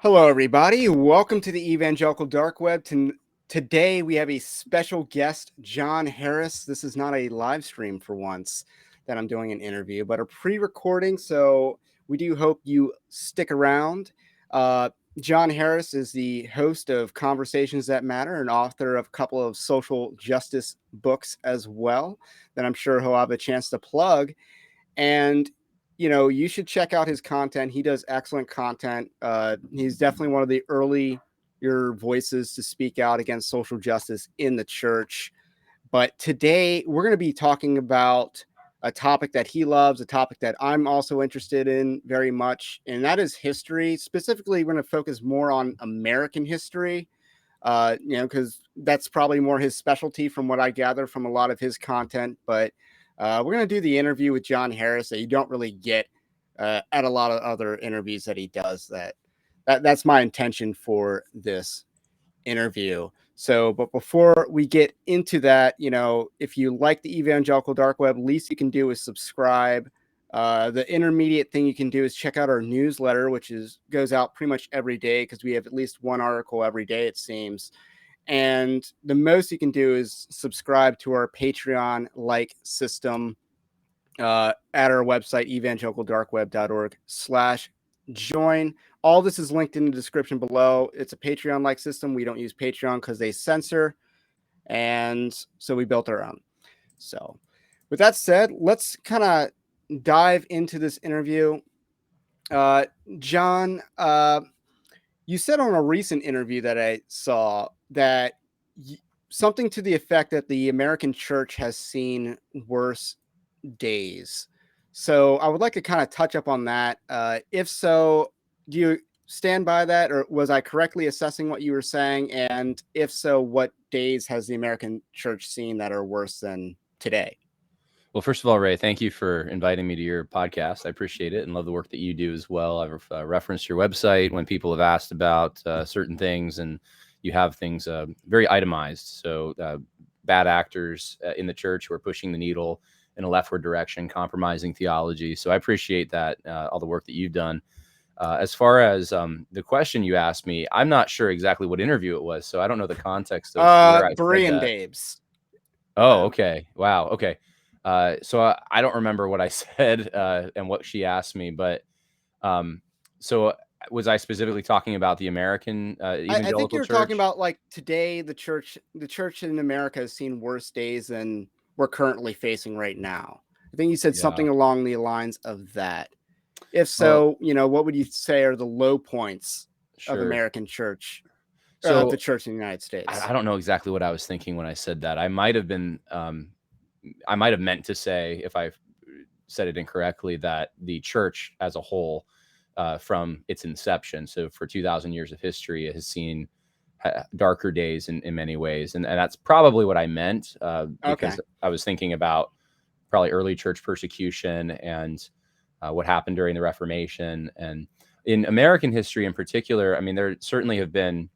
Hello, everybody. Welcome to the Evangelical Dark Web. Today, we have a special guest, John Harris. This is not a live stream for once that I'm doing an interview, but a pre-recording. So we do hope you stick around. John Harris is the host of Conversations That Matter and author of a couple of social justice books as well that I'm sure he'll have a chance to plug. And you should check out his content. He does excellent content. He's definitely one of the earlier voices to speak out against social justice in the church. But today we're going to be talking about a topic that he loves, a topic that I'm also interested in very much, and that is history. Specifically, we're going to focus more on American history, because that's probably more his specialty from what I gather from a lot of his content. But we're going to do the interview with John Harris that you don't really get at a lot of other interviews that he does. That's my intention for this interview. So, but before we get into that, if you like the Evangelical Dark Web, least you can do is subscribe. The intermediate thing you can do is check out our newsletter, which goes out pretty much every day because we have at least one article every day, it seems. And the most you can do is subscribe to our Patreon-like system at our website, evangelicaldarkweb.org/join. All this is linked in the description below. It's a Patreon-like system. We don't use Patreon because they censor, and so we built our own. So with that said, let's kind of dive into this interview. John, you said on a recent interview that I saw that something to the effect that the American church has seen worse days. So I would like to kind of touch up on that. If so, do you stand by that, or was I correctly assessing what you were saying? And if so, what days has the American church seen that are worse than today? Well, first of all, Ray, thank you for inviting me to your podcast. I appreciate it and love the work that you do as well. I've referenced your website when people have asked about certain things, and you have things very itemized. So bad actors in the church who are pushing the needle in a leftward direction, compromising theology. So I appreciate that, all the work that you've done. As far as the question you asked me, I'm not sure exactly what interview it was, so I don't know the context of where I Berean said that. babes. Oh, okay. Wow. Okay. So I don't remember what I said and what she asked me, but so was I specifically talking about the American evangelical I think you're church? talking about like today, the church in America has seen worse days than we're currently facing right now. I think you said something along the lines of that. If so, what would you say are the low points of American church, of the church in the United States? I don't know exactly what I was thinking when I said that. I might have been, I might have meant to say, if I said it incorrectly, that the church as a whole, from its inception, so for 2,000 years of history, it has seen darker days in many ways. And that's probably what I meant, because I was thinking about probably early church persecution and what happened during the Reformation. And in American history in particular, I mean, there certainly have been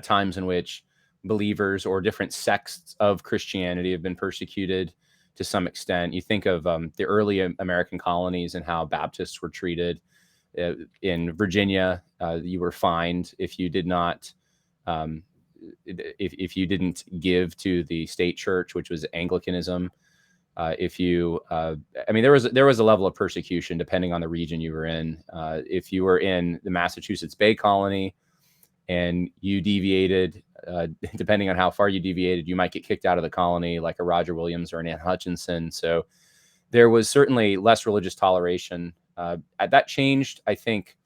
times in which believers or different sects of Christianity have been persecuted to some extent. You think of the early American colonies and how Baptists were treated. In Virginia, you were fined if you did not, if you didn't give to the state church, which was Anglicanism. If you, I mean, there was a level of persecution depending on the region you were in. If you were in the Massachusetts Bay Colony and you deviated, depending on how far you deviated, you might get kicked out of the colony, like a Roger Williams or an Ann Hutchinson. So there was certainly less religious toleration. That changed, I think,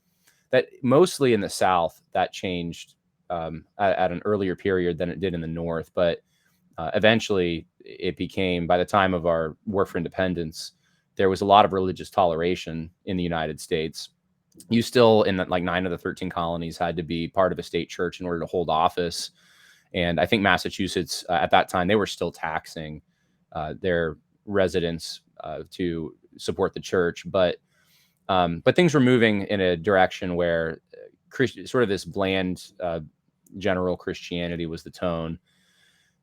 that mostly in the South, that changed at an earlier period than it did in the North. But eventually it became, by the time of our War for Independence, there was a lot of religious toleration in the United States. You still, in like 9 of the 13 colonies, had to be part of a state church in order to hold office. And I think Massachusetts, at that time, they were still taxing their residents to support the church. But things were moving in a direction where sort of this bland general Christianity was the tone.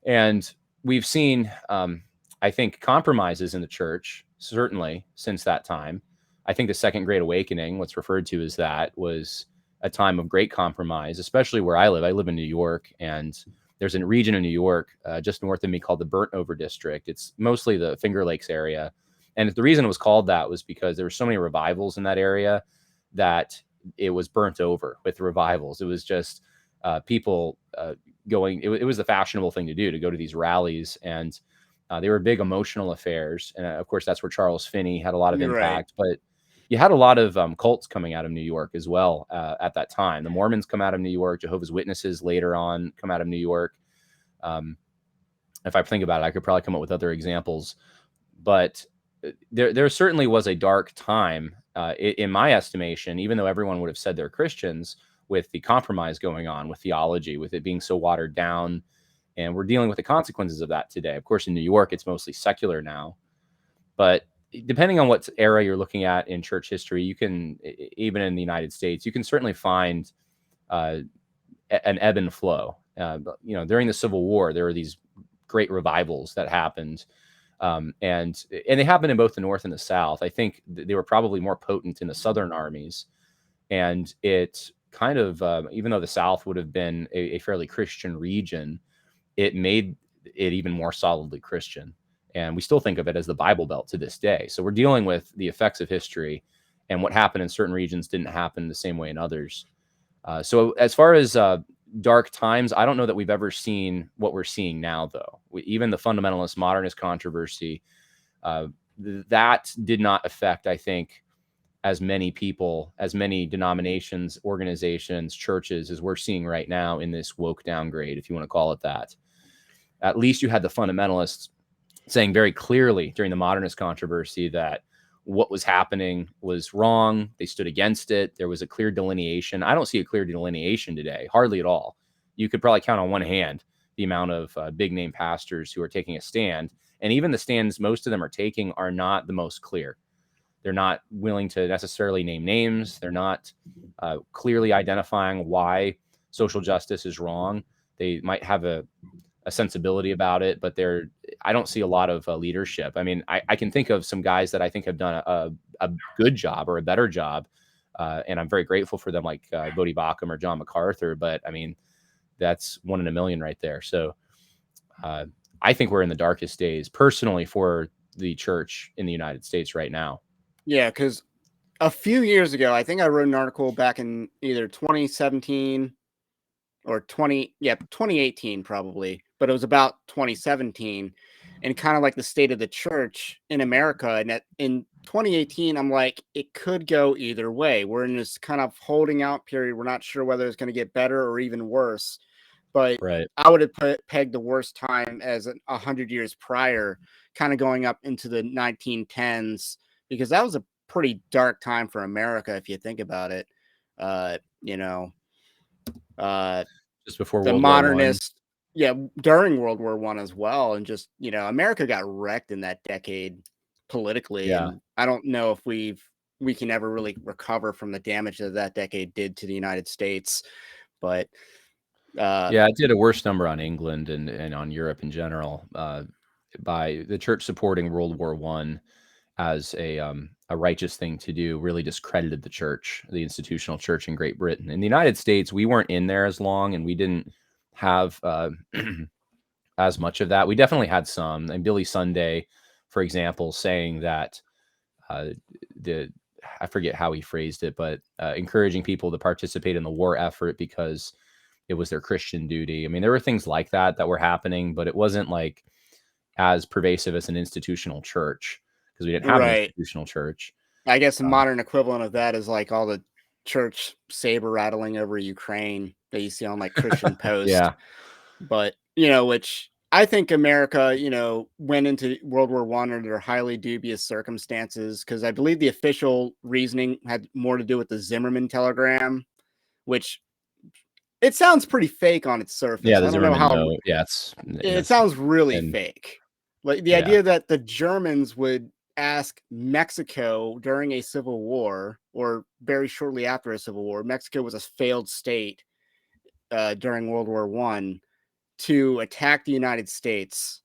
And we've seen, I think, compromises in the church, certainly since that time. I think the Second Great Awakening, what's referred to as that, was a time of great compromise, especially where I live. I live in New York, and there's a region in New York just north of me called the Burnt Over District. It's mostly the Finger Lakes area. And the reason it was called that was because there were so many revivals in that area that it was burnt over with revivals. It was just people going, it was the fashionable thing to do, to go to these rallies. And they were big emotional affairs. And of course, that's where Charles Finney had a lot of You're right. impact. But you had a lot of cults coming out of New York as well at that time. The Mormons come out of New York. Jehovah's Witnesses later on come out of New York. If I think about it, I could probably come up with other examples. But there certainly was a dark time, in my estimation, even though everyone would have said they're Christians, with the compromise going on with theology, with it being so watered down. And we're dealing with the consequences of that today. Of course, in New York, it's mostly secular now. But depending on what era you're looking at in church history, you can, even in the United States, you can certainly find an ebb and flow. During the Civil War, there were these great revivals that happened. And they happened in both the North and the South. I think they were probably more potent in the Southern armies. And it kind of, even though the South would have been a fairly Christian region, it made it even more solidly Christian. And we still think of it as the Bible Belt to this day. So we're dealing with the effects of history, and what happened in certain regions didn't happen the same way in others. So as far as dark times, I don't know that we've ever seen what we're seeing now, though. Even the fundamentalist modernist controversy, that did not affect, I think, as many people, as many denominations, organizations, churches as we're seeing right now in this woke downgrade, if you want to call it that. At least you had the fundamentalists saying very clearly during the modernist controversy that what was happening was wrong. They stood against it. There was a clear delineation. I don't see a clear delineation today, hardly at all. You could probably count on one hand the amount of big name pastors who are taking a stand. And even the stands most of them are taking are not the most clear. They're not willing to necessarily name names. They're not clearly identifying why social justice is wrong. They might have a sensibility about it, but I don't see a lot of leadership. I mean, I can think of some guys that I think have done a good job or a better job, and I'm very grateful for them, like Bodie Bacham or John MacArthur. But I mean, that's 1 in a million right there. So I think we're in the darkest days, personally, for the church in the United States right now. Yeah, because a few years ago, I think I wrote an article back in either 2017 or 2018 probably, but it was about 2017 and kind of like the state of the church in America. And in 2018, I'm like, it could go either way. We're in this kind of holding out period. We're not sure whether it's going to get better or even worse. But Right. I would have pegged the worst time as 100 years prior, kind of going up into the 1910s, because that was a pretty dark time for America if you think about it. Just before The World War I. modernist, during World War I as well, and just America got wrecked in that decade politically, Yeah. and I don't know if we can ever really recover from the damage that decade did to the United States, but Yeah, it did a worse number on England and on Europe in general, by the church supporting World War I as a righteous thing to do. Really discredited the church, the institutional church in Great Britain. In the United States, we weren't in there as long, and we didn't have as much of that. We definitely had some. And Billy Sunday, for example, saying that I forget how he phrased it, but encouraging people to participate in the war effort because it was their Christian duty. I mean, there were things like that were happening, but it wasn't like as pervasive as an institutional church, because we didn't have an right. institutional church. I guess the modern equivalent of that is like all the church saber rattling over Ukraine that you see on like Christian Post. Yeah. But, which I think America, went into World War I under highly dubious circumstances, because I believe the official reasoning had more to do with the Zimmerman telegram, which it sounds pretty fake on its surface. Yeah, I the don't know Zimmerman how note. Yeah, it sounds really and fake. Like the yeah. idea that the Germans would ask Mexico during a civil war or very shortly after a civil war. Mexico was a failed state during World War I, to attack the United States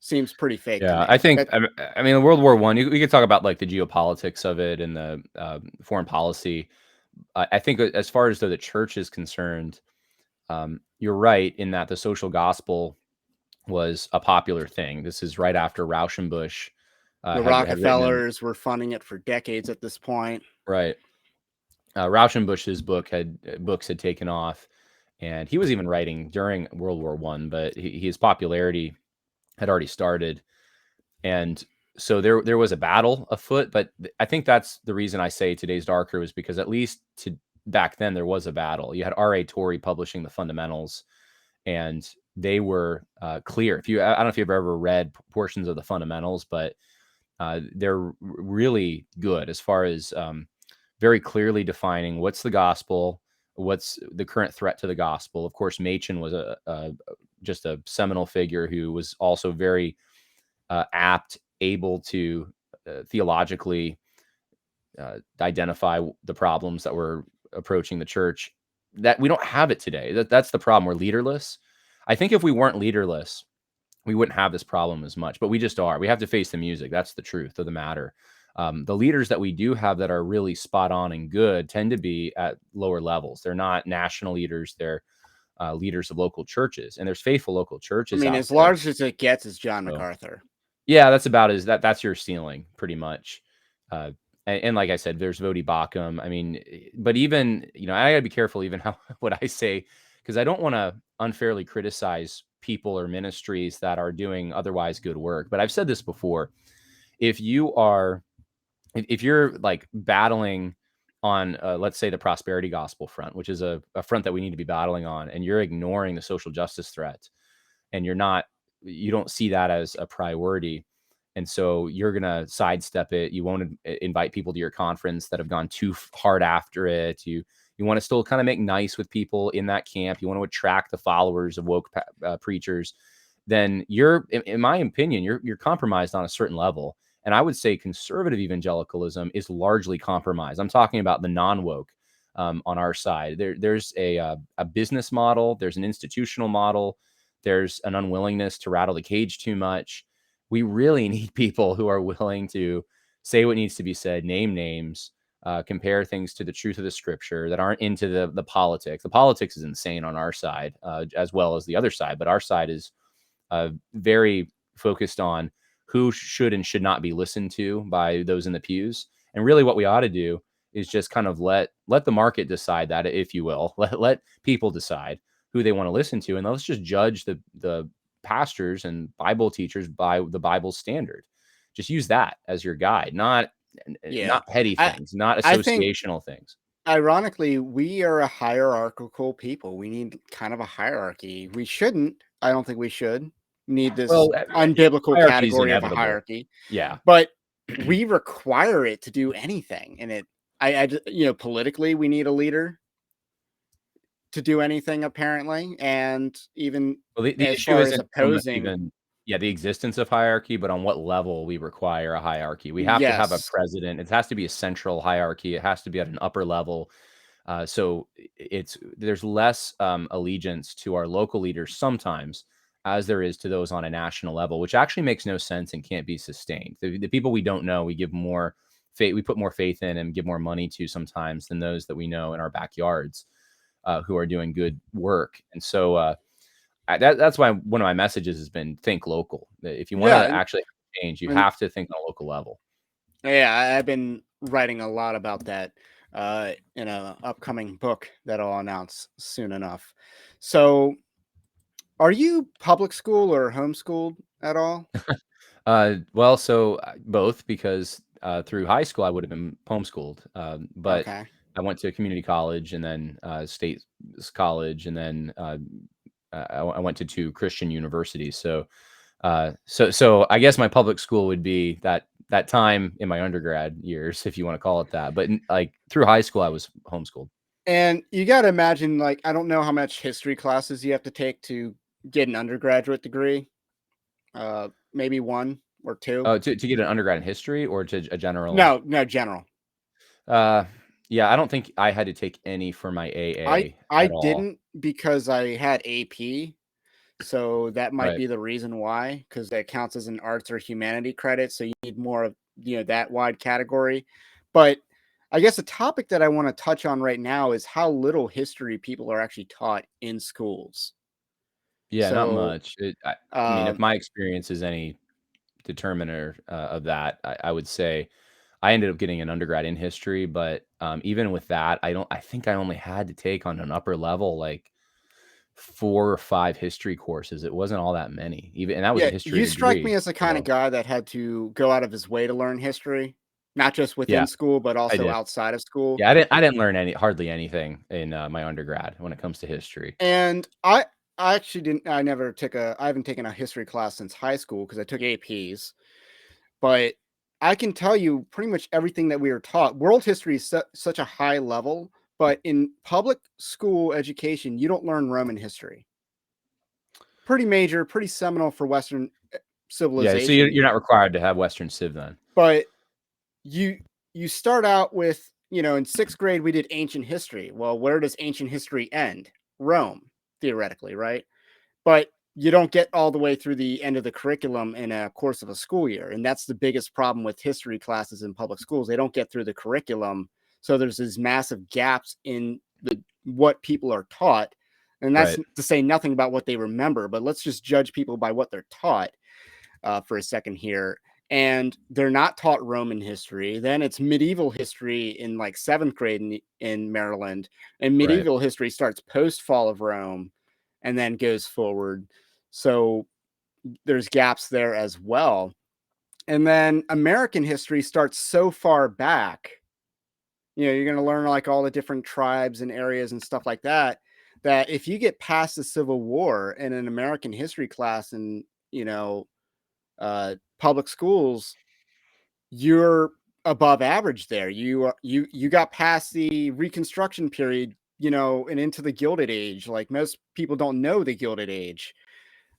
seems pretty fake to Yeah, me. I think, I mean, World War I, we could talk about like the geopolitics of it and the foreign policy, I think as far as though the church is concerned, you're right in that the social gospel was a popular thing. This is right after Rauschenbusch The had written Rockefellers were funding it for decades at this point. right. Rauschenbusch's books had taken off, and he was even writing during World War One, but his popularity had already started, and so there was a battle afoot. But I think that's the reason I say today's darker was because at least to back then there was a battle. You had R.A. Torrey publishing the fundamentals, and they were clear. I don't know if you've ever read portions of the fundamentals, but they're really good as far as very clearly defining what's the gospel, what's the current threat to the gospel. Of course, Machen was just a seminal figure who was also very apt, able to theologically identify the problems that were approaching the church. That we don't have it today. That's the problem. We're leaderless. I think if we weren't leaderless, we wouldn't have this problem as much, but we just are. We have to face the music. That's the truth of the matter. The leaders that we do have that are really spot on and good tend to be at lower levels. They're not national leaders. They're leaders of local churches, and there's faithful local I churches mean, out as there. large as it gets is John So, MacArthur. yeah, that's about that's your ceiling pretty much. Uh, and like I said, there's Vodi Bakum. I mean, but even, I gotta be careful even how what I say, because I don't want to unfairly criticize people or ministries that are doing otherwise good work. But I've said this before. If you are, if you're like battling on, let's say the prosperity gospel front, which is a front that we need to be battling on, and you're ignoring the social justice threat, and you don't see that as a priority, and so you're gonna sidestep it. You won't invite people to your conference that have gone too hard after it. You want to still kind of make nice with people in that camp. You want to attract the followers of woke preachers. Then in my opinion, you're compromised on a certain level. And I would say conservative evangelicalism is largely compromised. I'm talking about the non-woke on our side. There's a business model. There's an institutional model. There's an unwillingness to rattle the cage too much. We really need people who are willing to say what needs to be said, name names, compare things to the truth of the scripture, that aren't into the politics. The politics is insane on our side, as well as the other side, but our side is very focused on who should and should not be listened to by those in the pews. And really what we ought to do is just kind of let the market decide that, if you will. Let people decide who they want to listen to, and let's just judge the pastors and Bible teachers by the Bible standard. Just use that as your guide, not Yeah. petty I things, not I think associational things. ironically, we are a hierarchical people. We need kind of a hierarchy. We shouldn't. I don't think we should need this Well, unbiblical hierarchy is category of a inevitable. hierarchy, Yeah. but we require it to do anything. And politically, we need a leader to do anything apparently. And even Well, the as issue far as isn't so much opposing, even, yeah, the existence of hierarchy, but on what level we require a hierarchy. We have to have a yes, president. It has to be a central hierarchy. It has to be at an upper level. So there's less allegiance to our local leaders sometimes as there is to those on a national level, which actually makes no sense and can't be sustained. The people we don't know, we give more faith, we put more faith in and give more money to sometimes than those that we know in our backyards, who are doing good work. And so, that's why one of my messages has been think local. If you want yeah, to actually change, you and have to think on a local level. yeah, I've been writing a lot about that in a upcoming book that I'll announce soon enough. So, are you public school or homeschooled at all? Well, so both, because through high school I would have been homeschooled, but Okay. I went to community college and then state college, and then I went to two Christian universities. So I guess my public school would be that time in my undergrad years, if you want to call it that. But like through high school, I was homeschooled. And you got to imagine, like, I don't know how much history classes you have to take to get an undergraduate degree. Maybe one or two. Oh, to get an undergrad in history or to a general? No, no, general. Uh, yeah, I don't think I had to take any for my I AA I at all. didn't because I had AP, so that might Right. be the reason why, because that counts as an arts or humanity credit. So you need more of that wide category. But I guess a topic that I want to touch on right now is how little history people are actually taught in schools. Yeah, not So, much. I mean, if um, my experience is any determiner of that, I would say I ended up getting an undergrad in history, but even with that, I think I only had to take on an upper level like 4 or 5 history courses. It wasn't all that many, even, and that was yeah, a history you strike me degree. as the kind of So guy that had to go out of his way to learn history, not just yeah, within school, but I also did. outside of school. Yeah, I didn't learn hardly anything in my undergrad when it comes to history. And I actually didn't. I haven't taken a history class since high school because I took APs. But I can tell you pretty much everything that we were taught. World history is such a high level, but in public school education, you don't learn Roman history. Pretty major, pretty seminal for Western Yeah, so you're civilization. you're not required to have Western Civ then. But you you start out with, in sixth grade we did ancient history. Well, where does ancient history end? Rome, theoretically, right? But you don't get all the way through the end of the curriculum in a course of a school year. And that's the biggest problem with history classes in public schools. They don't get through the curriculum. So there's these massive gaps in what people are taught. And that's Right, to say nothing about what they remember, but let's just judge people by what they're taught for a second here. And they're not taught Roman history. Then it's medieval history in like seventh grade in Maryland. And right. medieval history starts post fall of Rome and then goes forward. So there's gaps there as well. And then American history starts so far back. You're going to learn like all the different tribes and areas and stuff like that. That if you get past the Civil War in an American history class in, public schools, you're above average there. You got past the Reconstruction period, and into the Gilded Age. Like most people don't know the Gilded Age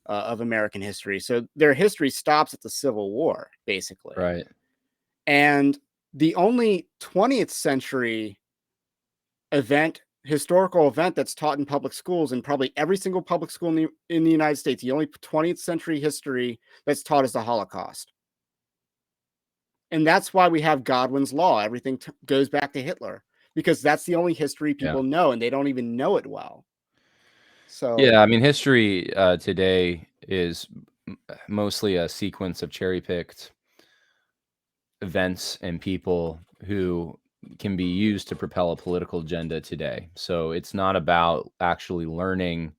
of American history, so their history stops at the Civil War, basically. Right. And the only 20th century historical event that's taught in public schools, and probably every single public school in the United States, the only 20th century history that's taught is the Holocaust. And that's why we have Godwin's law. Everything goes back to Hitler because that's the only history Yeah. people know, and they don't even know it well. So, Yeah, I mean, history, today is mostly a sequence of cherry-picked events and people who can be used to propel a political agenda today. So it's not about actually learning,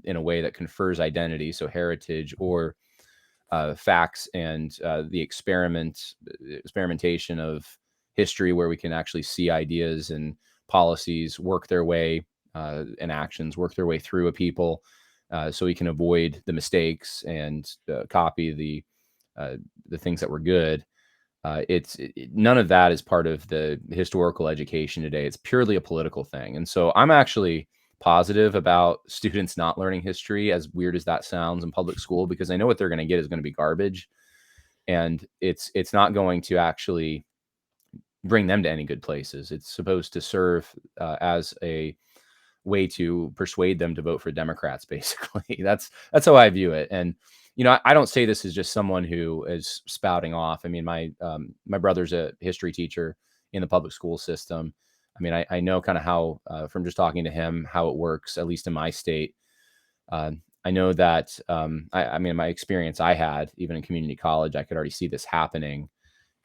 in a way that confers identity, so heritage or facts and the experimentation of history, where we can actually see ideas and policies work their way, and actions work their way through a people, so we can avoid the mistakes and copy the things that were good. None of that is part of the historical education today. It's purely a political thing, and so I'm actually positive about students not learning history, as weird as that sounds, in public school, because I know what they're going to get is going to be garbage, and it's not going to actually bring them to any good places. It's supposed to serve as a way to persuade them to vote for Democrats, basically. That's how I view it. And I don't say this as just someone who is spouting off. I mean, my brother's a history teacher in the public school system. I mean, I know kind of how, from just talking to him, how it works, at least in my state. I know that, I mean, my experience I had, even in community college, I could already see this happening.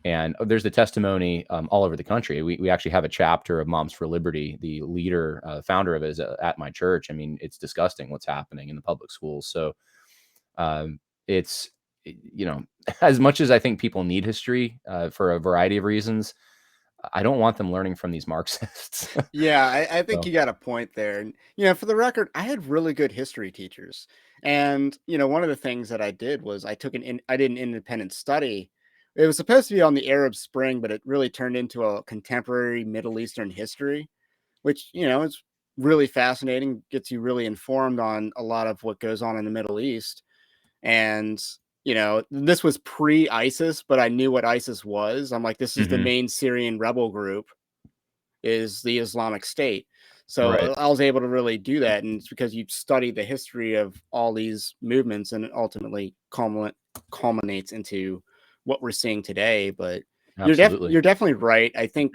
And there's the testimony all over the country. We actually have a chapter of Moms for Liberty. The leader, founder of it, is at my church. I mean, it's disgusting what's happening in the public schools. So it's, as much as I think people need history for a variety of reasons, I don't want them learning from these Marxists. yeah, I think So, you got a point there. And, for the record, I had really good history teachers. And, one of the things that I did was I did an independent study. It was supposed to be on the Arab Spring, but it really turned into a contemporary Middle Eastern history, which, is really fascinating, gets you really informed on a lot of what goes on in the Middle East. And, this was pre ISIS, but I knew what ISIS was. I'm like, this is the mhm, main Syrian rebel group, is the Islamic State. So right. I was able to really do that. And it's because you study the history of all these movements, and it ultimately culminates into what we're seeing today. But Absolutely. you're definitely right. I think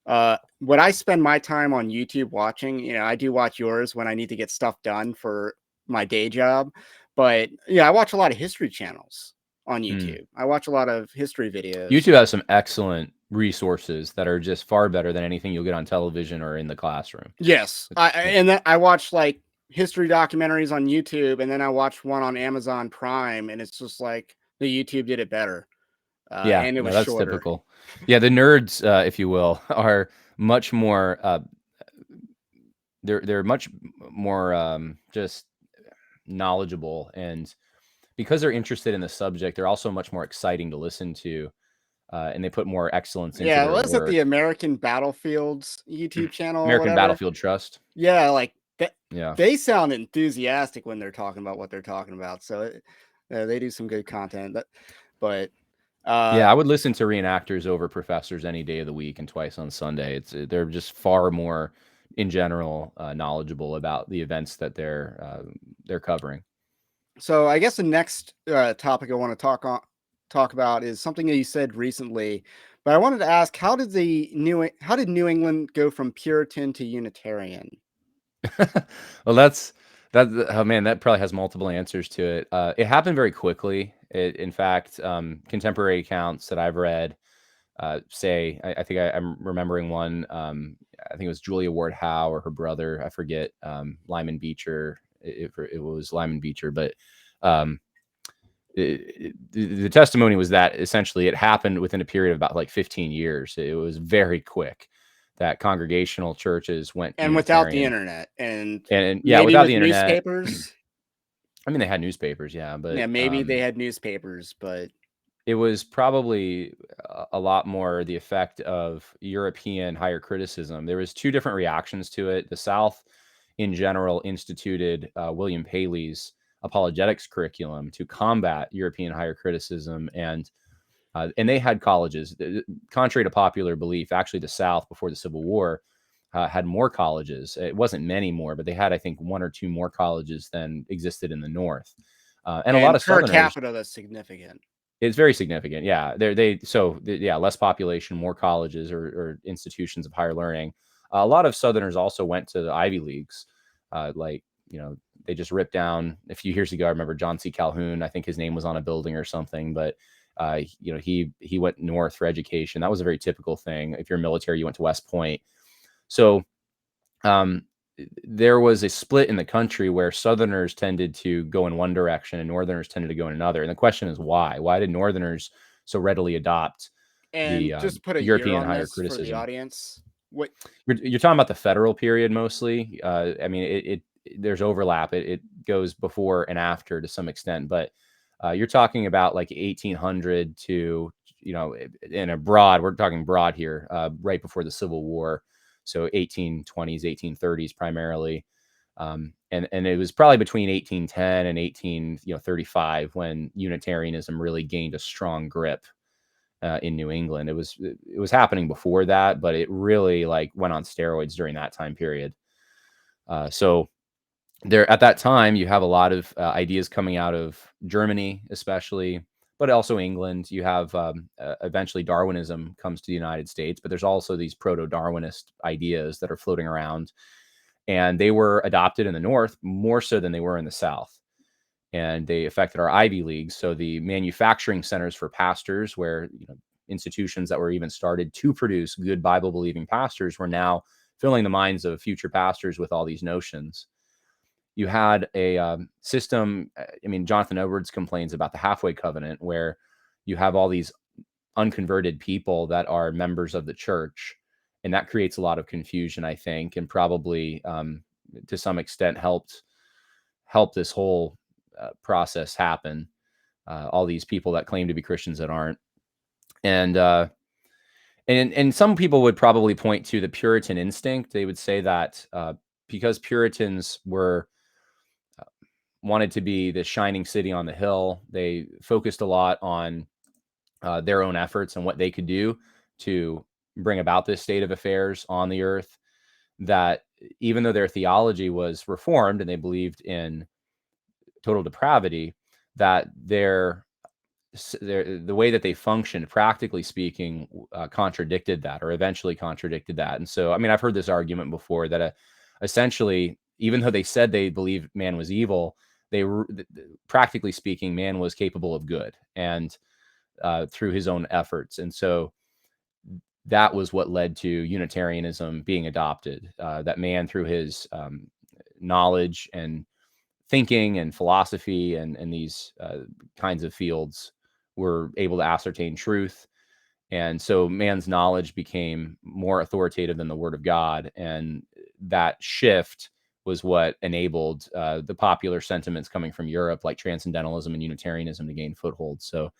What I spend my time on YouTube watching, you know, I do watch yours when I need to get stuff done for my day job. But yeah, I watch a lot of history channels on Mm. YouTube. I watch a lot of history videos. YouTube has some excellent resources that are just far better than anything you'll get on television or in the classroom. Yes, and then I watch like history documentaries on YouTube, and then I watch one on Amazon Prime, and it's just like the YouTube did it better, Yeah, and it no, was that's shorter. typical. Yeah, the nerds, if you will, are much more. They're much more just knowledgeable, and because they're interested in the subject, they're also much more exciting to listen to, and they put more excellence into Yeah, their was it work. the American Battlefields YouTube channel or American whatever? Battlefield Trust. Yeah, like Yeah. they sound enthusiastic when they're talking about what they're talking about. So they do some good content. But uh, Yeah, I would listen to reenactors over professors any day of the week and twice on Sunday. They're just far more, in general, knowledgeable about the events that they're covering. so I guess the next topic I want to talk about is something that you said recently. But I wanted to ask, how did New England go from Puritan to Unitarian? Well, that. Oh man, that probably has multiple answers to it. It happened very quickly. In fact, contemporary accounts that I've read say, I think I'm remembering one. I think it was Julia Ward Howe or her brother. I forget. Lyman Beecher. It was Lyman Beecher, but um, the testimony was that essentially it happened within a period of about like 15 years. It was very quick that congregational churches went And without the Unitarian, internet, and and yeah, maybe without with the internet. newspapers. I mean, they had newspapers, yeah, but Yeah, maybe they had newspapers, but it was probably a lot more the effect of European higher criticism. There was two different reactions to it. The South, in general, instituted William Paley's apologetics curriculum to combat European higher criticism, and they had colleges. Contrary to popular belief, actually, the South before the Civil War had more colleges. It wasn't many more, but they had, I think, one or two more colleges than existed in the North. And a lot and of per Southerners, capita, that's significant. it's very significant. Yeah, yeah, less population, more colleges or institutions of higher learning. A lot of Southerners also went to the Ivy Leagues, like they just ripped down a few years ago. I remember John C. Calhoun. I think his name was on a building or something, but he went north for education. That was a very typical thing. If you're military, you went to West Point. So um, there was a split in the country where Southerners tended to go in one direction and Northerners tended to go in another. And the question is why? Why did Northerners so readily adopt the And just put a year European on higher this for the criticism? audience. What You're talking about the federal period mostly. I mean, there's overlap. It goes before and after to some extent, but you're talking about like 1800 to in a broad. We're talking broad here, right before the Civil War, so 1820s, 1830s primarily, and it was probably between 1810 and 1835 when Unitarianism really gained a strong grip in New England. It was happening before that, but it really like went on steroids during that time period. So there at that time, you have a lot of ideas coming out of Germany, especially, but also England. You have eventually Darwinism comes to the United States, but there's also these proto-Darwinist ideas that are floating around, and they were adopted in the North more so than they were in the South, and they affected our Ivy Leagues. So the manufacturing centers for pastors, where institutions that were even started to produce good Bible believing pastors, were now filling the minds of future pastors with all these notions. You had a system. I mean, Jonathan Edwards complains about the halfway covenant, where you have all these unconverted people that are members of the church, and that creates a lot of confusion, I think, and probably to some extent help this whole process happen. All these people that claim to be Christians that aren't, and and some people would probably point to the Puritan instinct. They would say that because Puritans were wanted to be the shining city on the hill, they focused a lot on their own efforts and what they could do to bring about this state of affairs on the earth. That even though their theology was reformed and they believed in total depravity, that their the way that they functioned, practically speaking, contradicted that, or eventually contradicted that. And so, I mean, I've heard this argument before that essentially, even though they said they believed man was evil, practically speaking, man was capable of good, and through his own efforts. And so that was what led to Unitarianism being adopted. That man, through his knowledge and thinking and philosophy and these kinds of fields, were able to ascertain truth. And so man's knowledge became more authoritative than the word of God. And that shift was what enabled the popular sentiments coming from Europe, like transcendentalism and Unitarianism, to gain foothold. So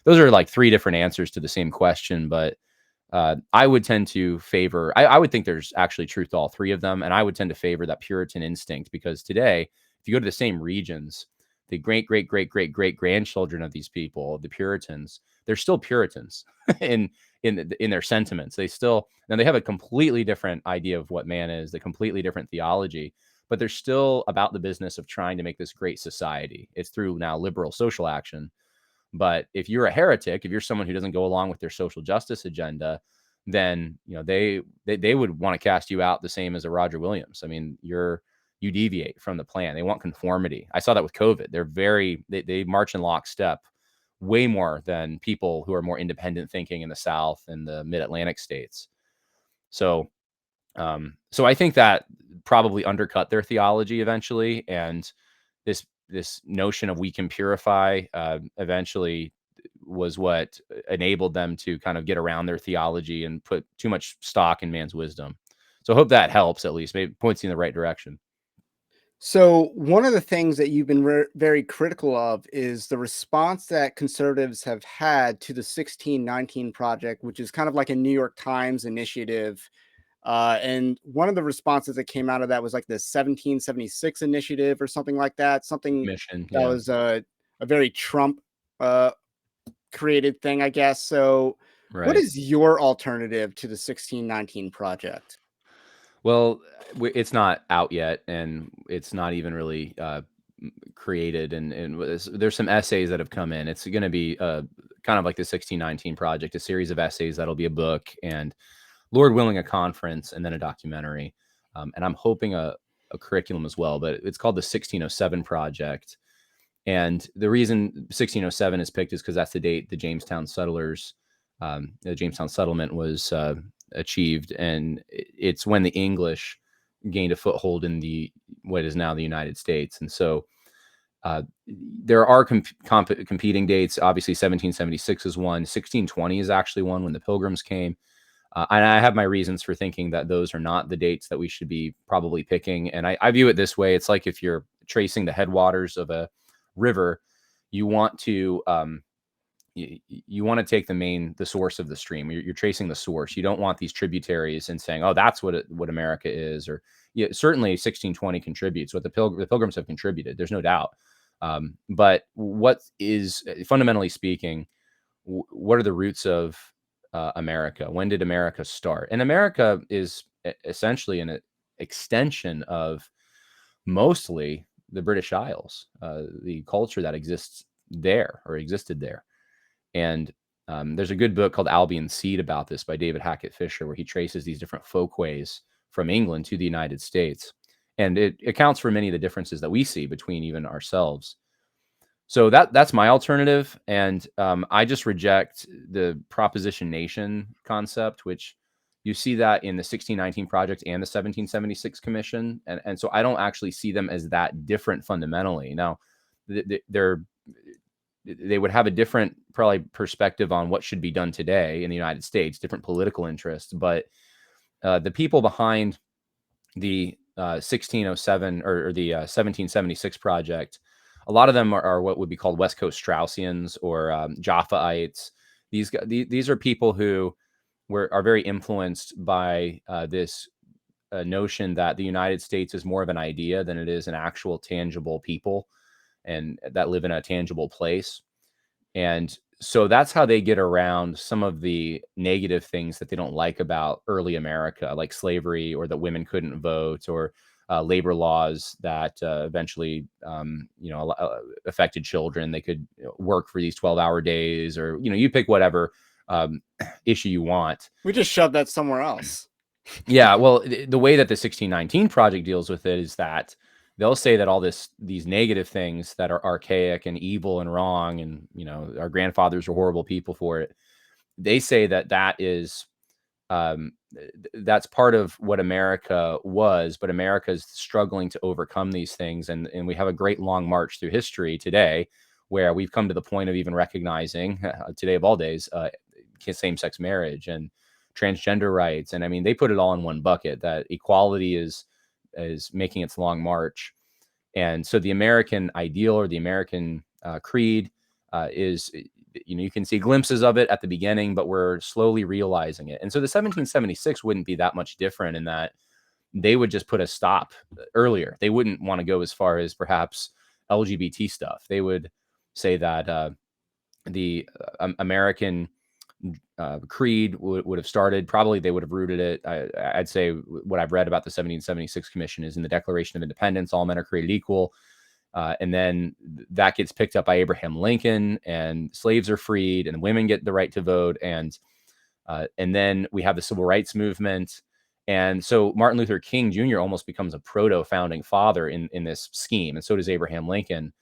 those are like three different answers to the same question. But I would tend to favor, I would think there's actually truth to all three of them. And I would tend to favor that Puritan instinct, because today, if you go to the same regions, the great, great, great, great, great grandchildren of these people, the Puritans, they're still Puritans in their sentiments. Now they have a completely different idea of what man is, the completely different theology, but they're still about the business of trying to make this great society. It's through now liberal social action. But if you're a heretic, if you're someone who doesn't go along with their social justice agenda, then they would want to cast you out the same as a Roger Williams. I mean, you deviate from the plan. They want conformity. I saw that with COVID. They march in lockstep way more than people who are more independent thinking in the South and the Mid-Atlantic states. So I think that probably undercut their theology eventually, and this notion of we can purify eventually was what enabled them to kind of get around their theology and put too much stock in man's wisdom. So I hope that helps, at least maybe points you in the right direction. So, one of the things that you've been very critical of is the response that conservatives have had to the 1619 Project, which is kind of like a New York Times initiative. And one of the responses that came out of that was like the 1776 initiative or something like that. Something Mission, that yeah. was a very Trump uh, created thing, I guess. So, what Right. is your alternative to the 1619 Project? Well, it's not out yet, and it's not even really created. And there's some essays that have come in. It's going to be kind of like the 1619 Project, a series of essays that'll be a book, and Lord willing, a conference, and then a documentary. And I'm hoping a curriculum as well. But it's called the 1607 Project. And the reason 1607 is picked is because that's the date the Jamestown settlement was achieved, and it's when the English gained a foothold in what is now the United States. And so there are competing dates. Obviously, 1776 is one. 1620 is actually one, when the Pilgrims came. And I have my reasons for thinking that those are not the dates that we should be probably picking. And I view it this way. It's like if you're tracing the headwaters of a river, you want to you want to take the source of the stream. You're tracing the source. You don't want these tributaries and saying, oh, that's what America is. Or certainly 1620 contributes. What the Pilgrims have contributed, there's no doubt. But what is, fundamentally speaking, what are the roots of America? When did America start? And America is essentially an extension of mostly the British Isles, the culture that exists there, or existed there. And there's a good book called Albion Seed about this by David Hackett Fisher, where he traces these different folkways from England to the United States. And it accounts for many of the differences that we see between even ourselves. So that's my alternative. And I just reject the proposition nation concept, which you see that in the 1619 Project and the 1776 Commission. And so I don't actually see them as that different fundamentally. Now, they would have a different probably perspective on what should be done today in the United States, different political interests. But the people behind the 1607 or the 1776 Project, a lot of them are what would be called West Coast Straussians, or Japhaites. These are people who are very influenced by this notion that the United States is more of an idea than it is an actual tangible people, and that live in a tangible place. And so that's how they get around some of the negative things that they don't like about early America, like slavery, or that women couldn't vote, or labor laws that eventually, affected children. They could work for these 12-hour days, or you pick whatever um, issue you want. We just shoved that somewhere else. Yeah, well, the way that the 1619 project deals with it is that they'll say that these negative things that are archaic and evil and wrong, and our grandfathers are horrible people for it. They say that is that's part of what America was, but America is struggling to overcome these things, and we have a great long march through history today, where we've come to the point of even recognizing today of all days, same-sex marriage and transgender rights. And I mean, they put it all in one bucket, that equality is making its long march. And so the American ideal, or the American creed, is, you can see glimpses of it at the beginning, but we're slowly realizing it. And so the 1776 wouldn't be that much different, in that they would just put a stop earlier. They wouldn't want to go as far as perhaps LGBT stuff. They would say that the American creed would have started, probably they would have rooted it. I'd say what I've read about the 1776 commission is in the Declaration of Independence: all men are created equal. And then that gets picked up by Abraham Lincoln, and slaves are freed, and women get the right to vote. And then we have the civil rights movement. And so Martin Luther King Jr. almost becomes a proto founding father in this scheme. And so does Abraham Lincoln,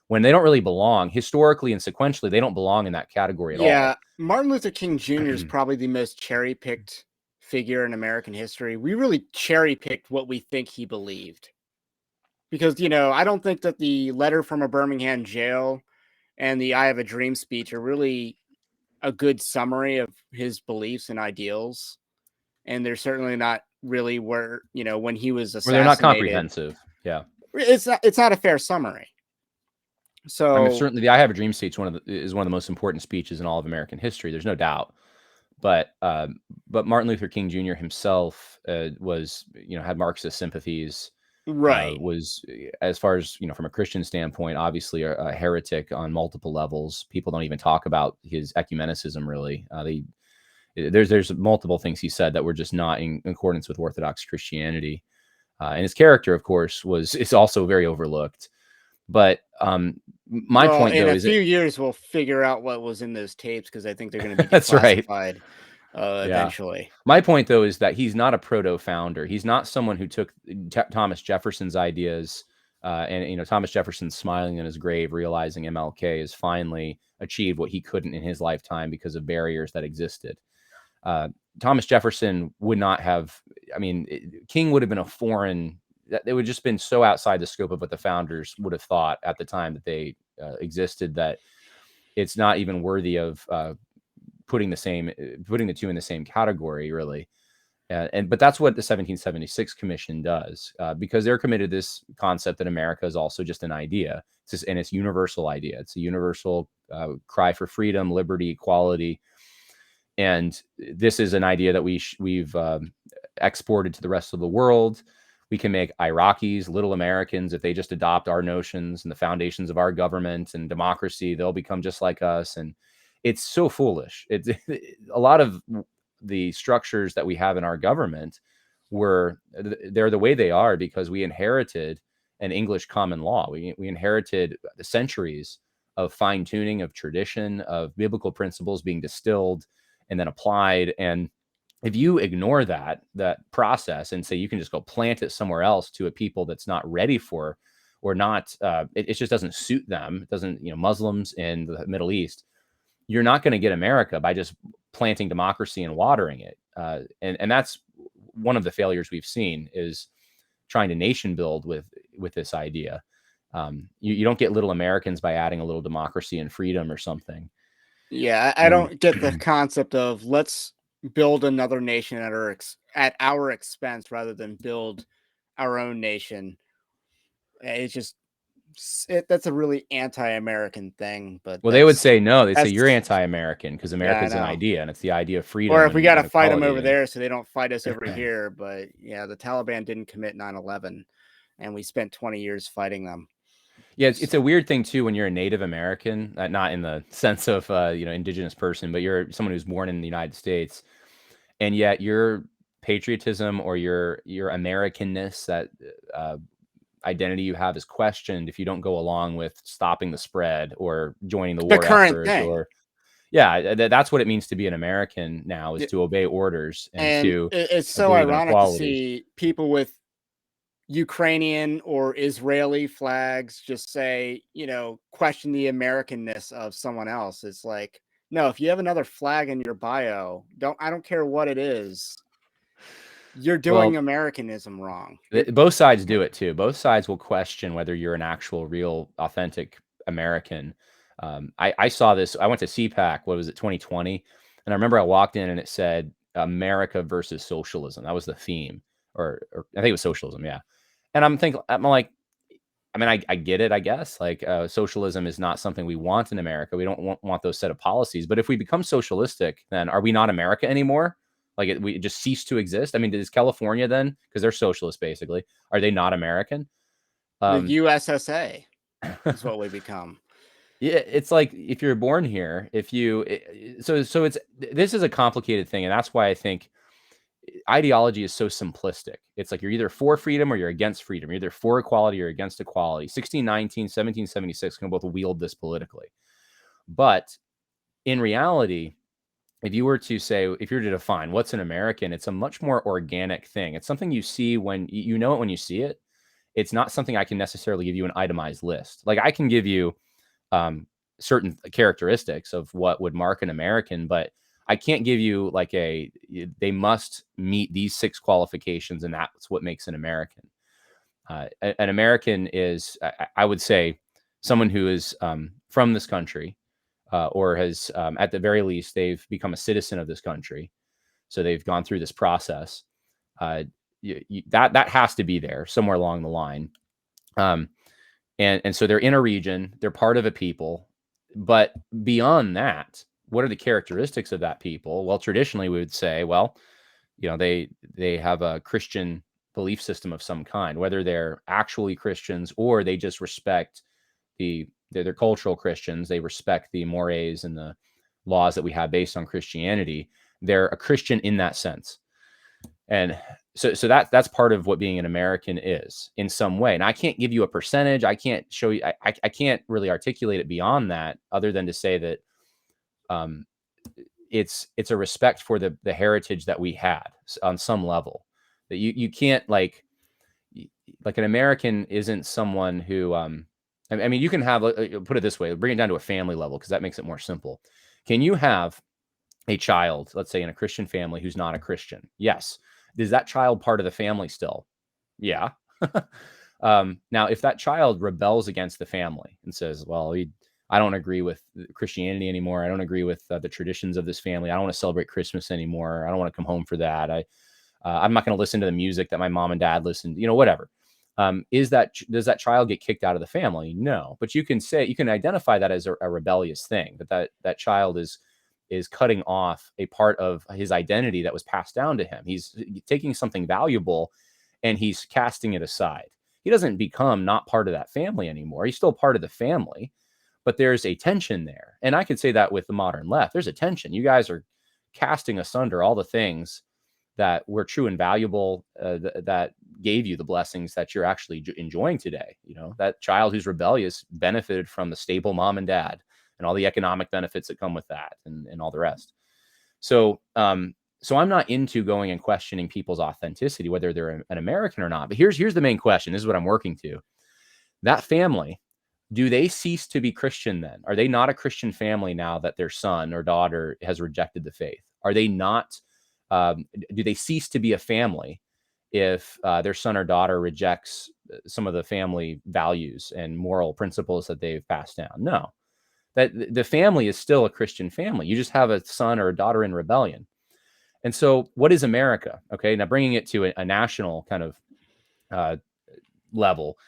when they don't really belong historically and sequentially. They don't belong in that category at all. Martin Luther King Jr. is probably the most cherry-picked figure in American history. We really cherry-picked what we think he believed. Because, I don't think that the letter from a Birmingham jail and the I Have a Dream speech are really a good summary of his beliefs and ideals. And they're certainly not really where, when he was assassinated. They're not comprehensive. Yeah. It's not a fair summary. So I mean, certainly the I Have a Dream speech is one of the most important speeches in all of American history. There's no doubt. But Martin Luther King Jr. himself was, had Marxist sympathies. Right. Was, as far as, from a Christian standpoint, obviously a heretic on multiple levels. People don't even talk about his ecumenicism, really. There's multiple things he said that were just not in accordance with Orthodox Christianity. And his character, of course, is also very overlooked. But my point, though, is in a few years we'll figure out what was in those tapes, because I think they're going to be that's right. Eventually. My point, though, is that he's not a proto-founder. He's not someone who took Thomas Jefferson's ideas, and Thomas Jefferson's smiling in his grave, realizing MLK has finally achieved what he couldn't in his lifetime because of barriers that existed. Thomas Jefferson would not have. I mean, King would have been a foreign. It would just been so outside the scope of what the founders would have thought at the time that they existed, that it's not even worthy of putting the two in the same category, really. But that's what the 1776 Commission does, because they're committed to this concept that America is also just an idea. And it's a universal idea. It's a universal cry for freedom, liberty, equality. And this is an idea that we've exported to the rest of the world. We can make Iraqis little Americans if they just adopt our notions and the foundations of our government and democracy. They'll become just like us. And it's so foolish. It's a lot of the structures that we have in our government they're the way they are because we inherited an English common law. We inherited the centuries of fine tuning, of tradition, of biblical principles being distilled and then applied. And if you ignore that process and say you can just go plant it somewhere else to a people that's not ready for, or not, it just doesn't suit them. It doesn't, Muslims in the Middle East, you're not going to get America by just planting democracy and watering it. And that's one of the failures we've seen, is trying to nation build with this idea. You don't get little Americans by adding a little democracy and freedom or something. Yeah, I don't get the concept of let's build another nation at our expense rather than build our own nation. It's just that's a really anti-American thing. But they would say no. They say you're anti-American because America's an idea, and it's the idea of freedom. Or if we got to fight them over there so they don't fight us over here. But yeah, the Taliban didn't commit 9/11, and we spent 20 years fighting them. Yeah, it's a weird thing too when you're a Native American, not in the sense of indigenous person, but you're someone who's born in the United States, and yet you're patriotism or your Americanness, that uh, identity you have, is questioned if you don't go along with stopping the spread or joining the The war current effort, thing. or yeah, that's what it means to be an American now, is to obey orders and And to it's so believe in ironic to equality. see people with Ukrainian or Israeli flags just say, question the Americanness of someone else. It's like, no, if you have another flag in your bio, I don't care what it is. You're doing Well, Americanism wrong. both sides do it too. Both sides will question whether you're an actual, real, authentic American. I saw this. I went to CPAC. What was it, 2020? And I remember I walked in and it said America versus socialism. That was the theme, or I think it was socialism. Yeah. And I'm like, I mean, I get it, I guess. Like, socialism is not something we want in America. We don't want those set of policies. But if we become socialistic, then are we not America anymore? Like, we just cease to exist. I mean, is California then, because they're socialist basically, are they not American? The Um, USSA is what we become. yeah, it's like if you're born here, if you so it's this is a complicated thing, and that's why I think ideology is so simplistic. It's like you're either for freedom or you're against freedom. You're either for equality or against equality. 1619, 1776 can both wield this politically. But in reality, if you were to say, if you were to define what's an American, it's a much more organic thing. It's something you see when you know it when you see it. It's not something I can necessarily give you an itemized list. Like, I can give you um, certain characteristics of what would mark an American, but I can't give you like they must meet these 6 qualifications and that's what makes an American. An American is, I would say, someone who is from this country, or has, at the very least, they've become a citizen of this country. So they've gone through this process. Uh, that has to be there somewhere along the line. Um, and so they're in a region, they're part of a people, but beyond that, what are the characteristics of that people? Well, traditionally we would say, well, they have a Christian belief system of some kind, whether they're actually Christians or they just respect they're cultural Christians, they respect the mores and the laws that we have based on Christianity. They're a Christian in that sense. And so that's part of what being an American is in some way. And I can't give you a percentage. I can't show you. I can't really articulate it beyond that, other than to say that um, it's a respect for the heritage that we had on some level. That you can't like an American isn't someone who I mean, you can have, put it this way, bring it down to a family level because that makes it more simple. Can you have a child, let's say in a Christian family, who's not a Christian? Yes. Is that child part of the family still? Yeah. Now, if that child rebels against the family and says, well, I don't agree with Christianity anymore. I don't agree with the traditions of this family. I don't want to celebrate Christmas anymore. I don't want to come home for that. I'm not going to listen to the music that my mom and dad listened, whatever. Does that child get kicked out of the family? No, but you can identify that as a rebellious thing, that child is cutting off a part of his identity that was passed down to him. He's taking something valuable and he's casting it aside. He doesn't become not part of that family anymore. He's still part of the family, but there's a tension there. And I could say that with the modern left, there's a tension. You guys are casting asunder all the things that were true and valuable, that gave you the blessings that you're actually enjoying today. That child who's rebellious benefited from the stable mom and dad and all the economic benefits that come with that, and all the rest. So I'm not into going and questioning people's authenticity, whether they're an American or not. But here's the main question. This is what I'm working to. That family, do they cease to be Christian then? Are they not a Christian family now that their son or daughter has rejected the faith? Are they not? Do they cease to be a family if their son or daughter rejects some of the family values and moral principles that they've passed down? No, that the family is still a Christian family. You just have a son or a daughter in rebellion. And so, what is America? Okay, now bringing it to a national kind of uh, level,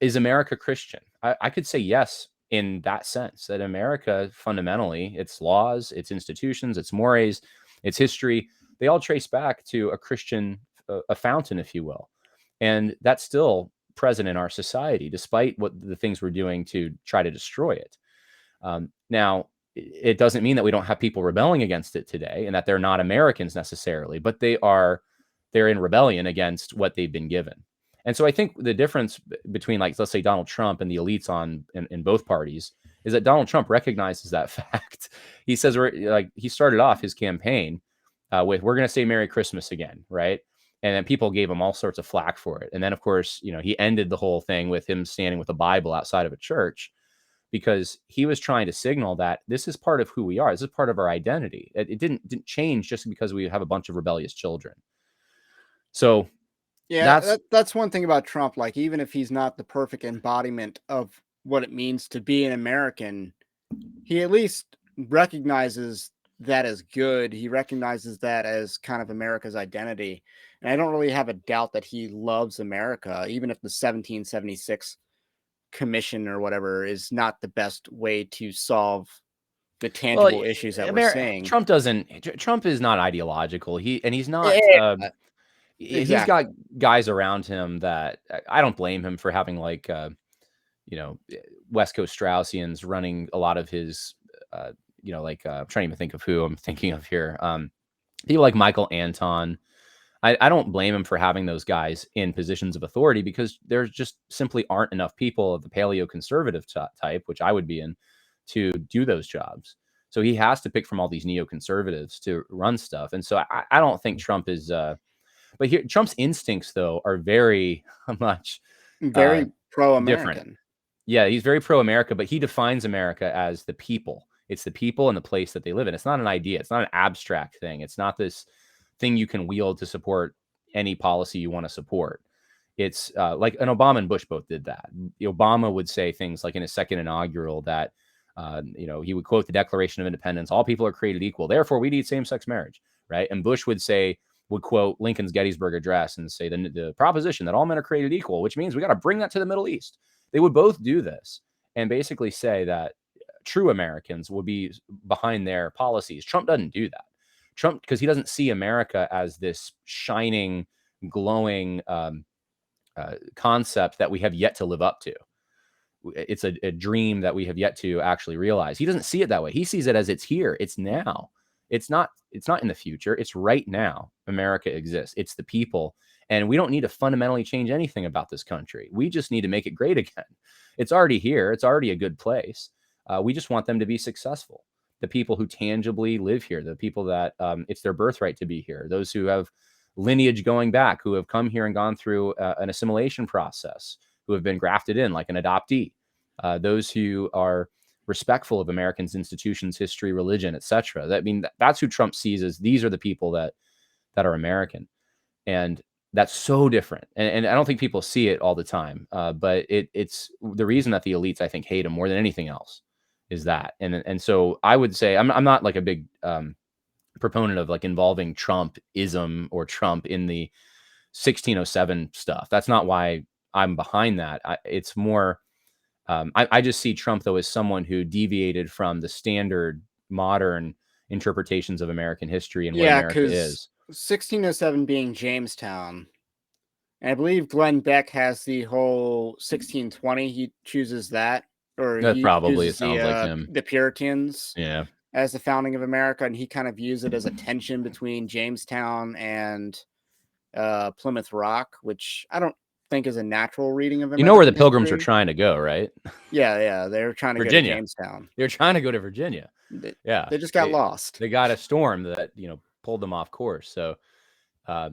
is America Christian? I could say yes in that sense, that America fundamentally, its laws, its institutions, its mores, its history, they all trace back to a Christian, a fountain, if you will. And that's still present in our society, despite what the things we're doing to try to destroy it. Now, it doesn't mean that we don't have people rebelling against it today and that they're not Americans necessarily, but they are they're in rebellion against what they've been given. And so I think the difference between, like, let's say Donald Trump and the elites in both parties is that Donald Trump recognizes that fact. He says, he started off his campaign with, "We're going to say Merry Christmas again," right? And then people gave him all sorts of flack for it. And then, of course, he ended the whole thing with him standing with a Bible outside of a church, because he was trying to signal that this is part of who we are. This is part of our identity. It didn't change just because we have a bunch of rebellious children. So Yeah, that's one thing about Trump. Like, even if he's not the perfect embodiment of what it means to be an American, he at least recognizes that as good. He recognizes that as kind of America's identity. And I don't really have a doubt that he loves America, even if the 1776 commission or whatever is not the best way to solve the tangible issues that we're seeing. Trump is not ideological. He's not. Yeah, He's got guys around him that I don't blame him for having, like, West Coast Straussians running a lot of his, I'm trying to even think of who I'm thinking of here. People like Michael Anton. I don't blame him for having those guys in positions of authority, because there just simply aren't enough people of the paleo-conservative type, which I would be in, to do those jobs. So he has to pick from all these neoconservatives to run stuff. And so I don't think Trump is, but here, Trump's instincts, though, are very much very pro-American. different. Yeah, he's very pro-America, but he defines America as the people. It's the people and the place that they live in. It's not an idea. It's not an abstract thing. It's not this thing you can wield to support any policy you want to support. It's like, and Obama and Bush both did that. Obama would say things like in his second inaugural that, he would quote the Declaration of Independence: "All people are created equal, therefore we need same-sex marriage," right? And Bush would quote Lincoln's Gettysburg Address and say the proposition that all men are created equal, which means we got to bring that to the Middle East. They would both do this and basically say that true Americans will be behind their policies. Trump doesn't do that. Trump, because he doesn't see America as this shining, glowing concept that we have yet to live up to. It's a dream that we have yet to actually realize. He doesn't see it that way. He sees it as it's here. It's now. It's not in the future. It's right now. America exists. It's the people. And we don't need to fundamentally change anything about this country. We just need to make it great again. It's already here. It's already a good place. We just want them to be successful. The people who tangibly live here, the people that it's their birthright to be here, those who have lineage going back, who have come here and gone through an assimilation process, who have been grafted in like an adoptee, those who are respectful of Americans' institutions, history, religion, etc. That's who Trump sees as these are the people that are American. And that's so different. And I don't think people see it all the time. But it's the reason that the elites, I think, hate him more than anything else is that. And so I would say I'm not like a big proponent of like involving Trumpism or Trump in the 1607 stuff. That's not why I'm behind that. It's more, I just see Trump, though, as someone who deviated from the standard modern interpretations of American history and what America is. 1607 being Jamestown. And I believe Glenn Beck has the whole 1620. He chooses that. Or That he probably uses sounds like him. The Puritans as the founding of America. And he kind of views it as a tension between Jamestown and Plymouth Rock, which I don't think is a natural reading of American where the Pilgrims history. are trying to go, right? Yeah. They're trying to Virginia. go to Jamestown. They're trying to go to Virginia. They just got lost. They got a storm that, pulled them off course. So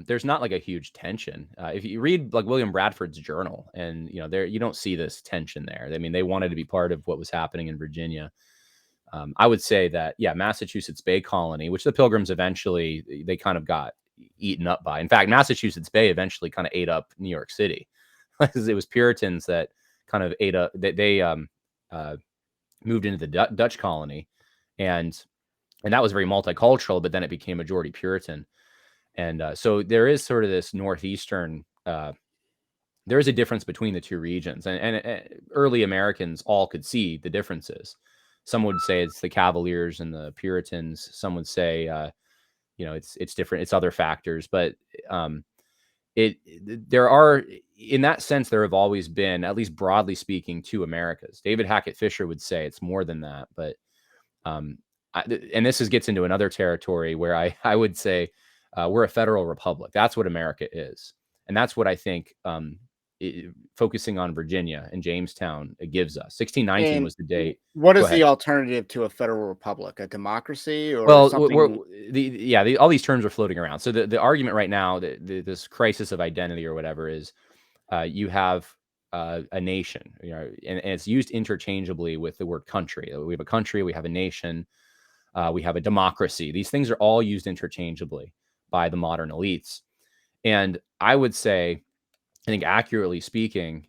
there's not like a huge tension. If you read like William Bradford's journal and, there, you don't see this tension there. I mean, they wanted to be part of what was happening in Virginia. I would say that, Massachusetts Bay Colony, which the Pilgrims eventually, they kind of got eaten up by. In fact, Massachusetts Bay eventually kind of ate up New York City. It was Puritans that kind of ate up, they moved into the Dutch colony. And that was very multicultural, but then it became majority Puritan. And so there is sort of this northeastern, there is a difference between the two regions. And early Americans all could see the differences. Some would say it's the Cavaliers and the Puritans. Some would say, it's different. It's other factors. But there are, in that sense, there have always been, at least broadly speaking, two Americas. David Hackett Fisher would say it's more than that. But and this gets into another territory where I would say We're a federal republic. That's what America is. And that's what I think focusing on Virginia and Jamestown, it gives us. 1619 And was the date. what Go is ahead. the alternative to a federal republic? A democracy or Well, something? all these terms are floating around. So the argument right now, this crisis of identity or whatever is, you have a nation, and it's used interchangeably with the word country. We have a country, we have a nation, we have a democracy. These things are all used interchangeably by the modern elites. And I would say, I think accurately speaking,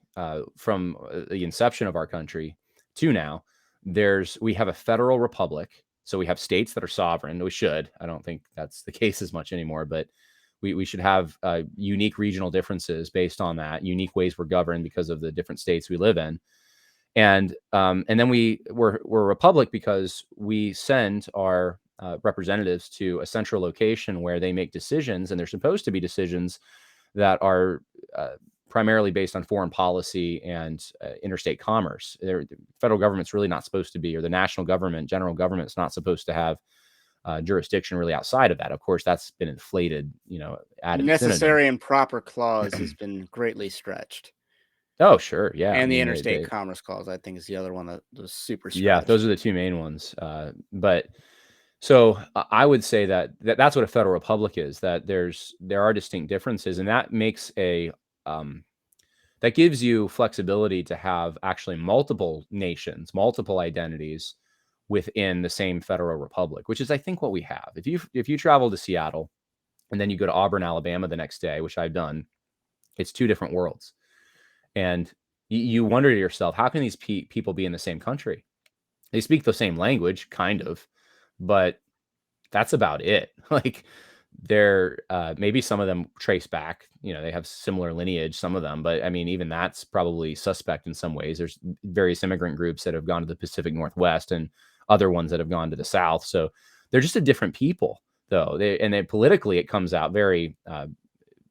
from the inception of our country to now, we have a federal republic. So we have states that are sovereign. We should. I don't think that's the case as much anymore, but we should have unique regional differences based on that, unique ways we're governed because of the different states we live in. And then we're a republic because we send our representatives to a central location where they make decisions, and they're supposed to be decisions that are primarily based on foreign policy and interstate commerce. The federal government's really not supposed to be, or the national government, general government's not supposed to have jurisdiction really outside of that. Of course, that's been inflated, ad infinitum. Necessary and proper clause has been greatly stretched. Oh, sure, yeah. I And the mean, interstate commerce clause, I think, is the other one that was super yeah, stretched. those are the two main ones. But so I would say that's what a federal republic is. That there are distinct differences, and that makes um, that gives you flexibility to have actually multiple nations, multiple identities within the same federal republic, which is, I think, what we have. If you travel to Seattle and then you go to Auburn, Alabama the next day, which I've done, it's two different worlds, and you wonder to yourself, how can these people be in the same country? They speak the same language, kind of, but that's about it. Like, they're maybe some of them trace back, they have similar lineage, some of them, but I mean, even that's probably suspect in some ways. There's various immigrant groups that have gone to the Pacific Northwest and other ones that have gone to the South. So they're just a different people, though. They politically, it comes out very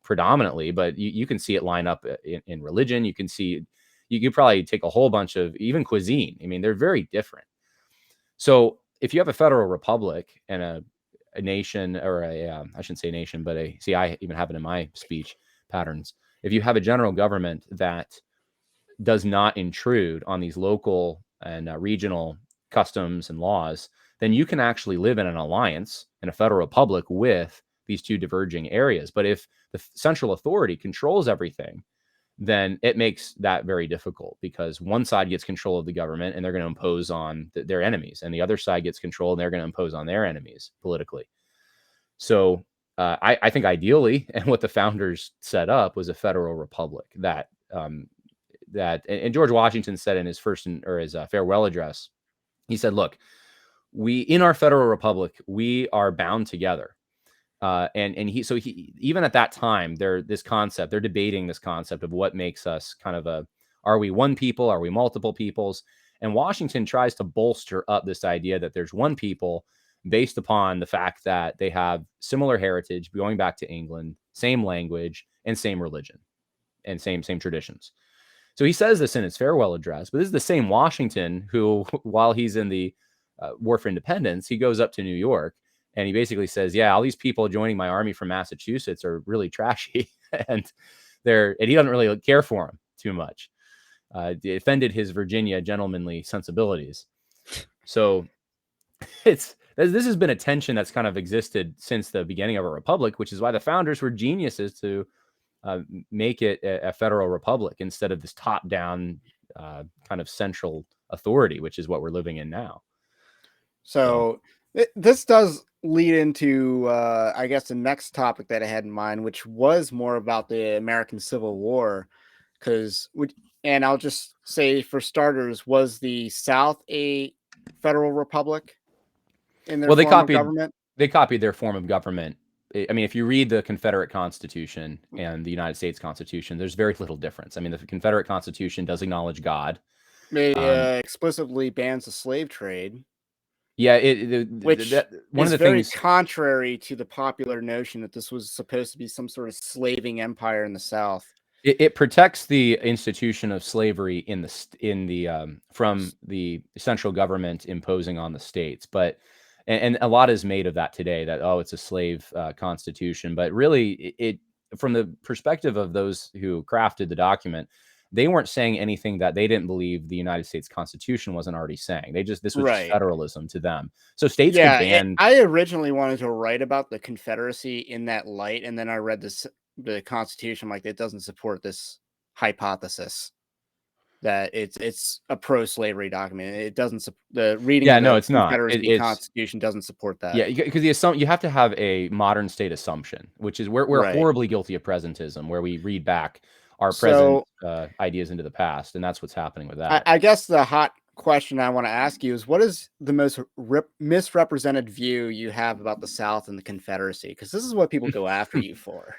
predominantly, but you can see it line up in religion. You can see, you could probably take a whole bunch of even cuisine. I mean, they're very different. So if you have a federal republic and a nation, or I shouldn't say nation, but I even have it in my speech patterns. If you have a general government that does not intrude on these local and regional customs and laws, then you can actually live in an alliance in a federal republic with these two diverging areas. But if the central authority controls everything, then it makes that very difficult, because one side gets control of the government and they're going to impose on their enemies, and the other side gets control and they're going to impose on their enemies politically. So I think ideally, and what the founders set up, was a federal republic and George Washington said in his farewell address, he said, look, in our federal republic, we are bound together. And he even at that time, they're debating this concept of what makes us are we one people? Are we multiple peoples? And Washington tries to bolster up this idea that there's one people based upon the fact that they have similar heritage going back to England, same language, and same religion, and same traditions. So he says this in his farewell address, but this is the same Washington who, while he's in the War for Independence, he goes up to New York and he basically says, yeah, all these people joining my army from Massachusetts are really trashy. and he doesn't really care for them too much. It offended his Virginia gentlemanly sensibilities. So this has been a tension that's kind of existed since the beginning of a republic, which is why the founders were geniuses to make it a federal republic instead of this top-down kind of central authority, which is what we're living in now. So this does lead into, I guess, the next topic that I had in mind, which was more about the American Civil War. And I'll just say, for starters, was the South a federal republic in their form of government? They copied their form of government. I mean, if you read the Confederate Constitution and the United States Constitution, there's very little difference. I mean, the Confederate Constitution does acknowledge God. It explicitly bans the slave trade. Yeah, which one is of the very things contrary to the popular notion that this was supposed to be some sort of slaving empire in the South. It protects the institution of slavery from the central government imposing on the states, but and a lot is made of that today, that, oh, it's a slave constitution. But really, from the perspective of those who crafted the document, they weren't saying anything that they didn't believe the United States Constitution wasn't already saying. This was just Right. federalism to them. So states could Yeah, ban. I originally wanted to write about the Confederacy in that light, and then I read the Constitution, like, it doesn't support this hypothesis that it's a pro-slavery document. It doesn't the reading Yeah, of no, the it's not. Confederacy It's Constitution doesn't support that. Yeah, because you have to have a modern state assumption, which is we're Right. horribly guilty of presentism, where we read back our present So, ideas into the past, and that's what's happening with I that. I guess the hot question I wanna ask you is, what is the most misrepresented view you have about the South and the Confederacy? Because this is what people go after you for.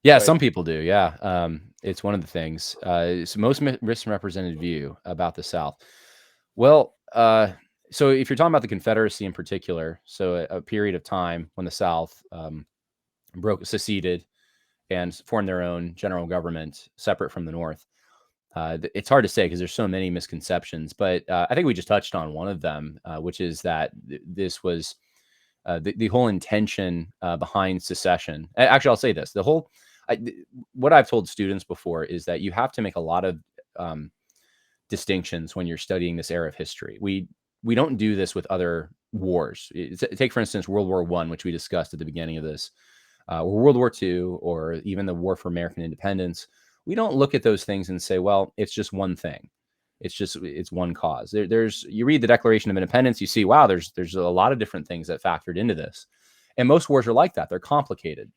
Yeah, But some people do. Yeah, it's one of the things. It's the most misrepresented view about the South. Well, so if you're talking about the Confederacy in particular, so a period of time when the South seceded and formed their own general government separate from the North. It's hard to say because there's so many misconceptions, but I think we just touched on one of them, which is that this was the whole intention behind secession. Actually, I'll say this: what I've told students before is that you have to make a lot of um, distinctions when you're studying this era of history. We don't do this with other wars. Take for instance World War I, which we discussed at the beginning of this, or World War II, or even the War for American Independence. We don't look at those things and say, well, it's just one thing. It's one cause. There's you read the Declaration of Independence, you see, wow, there's a lot of different things that factored into this, and most wars are like that. They're complicated,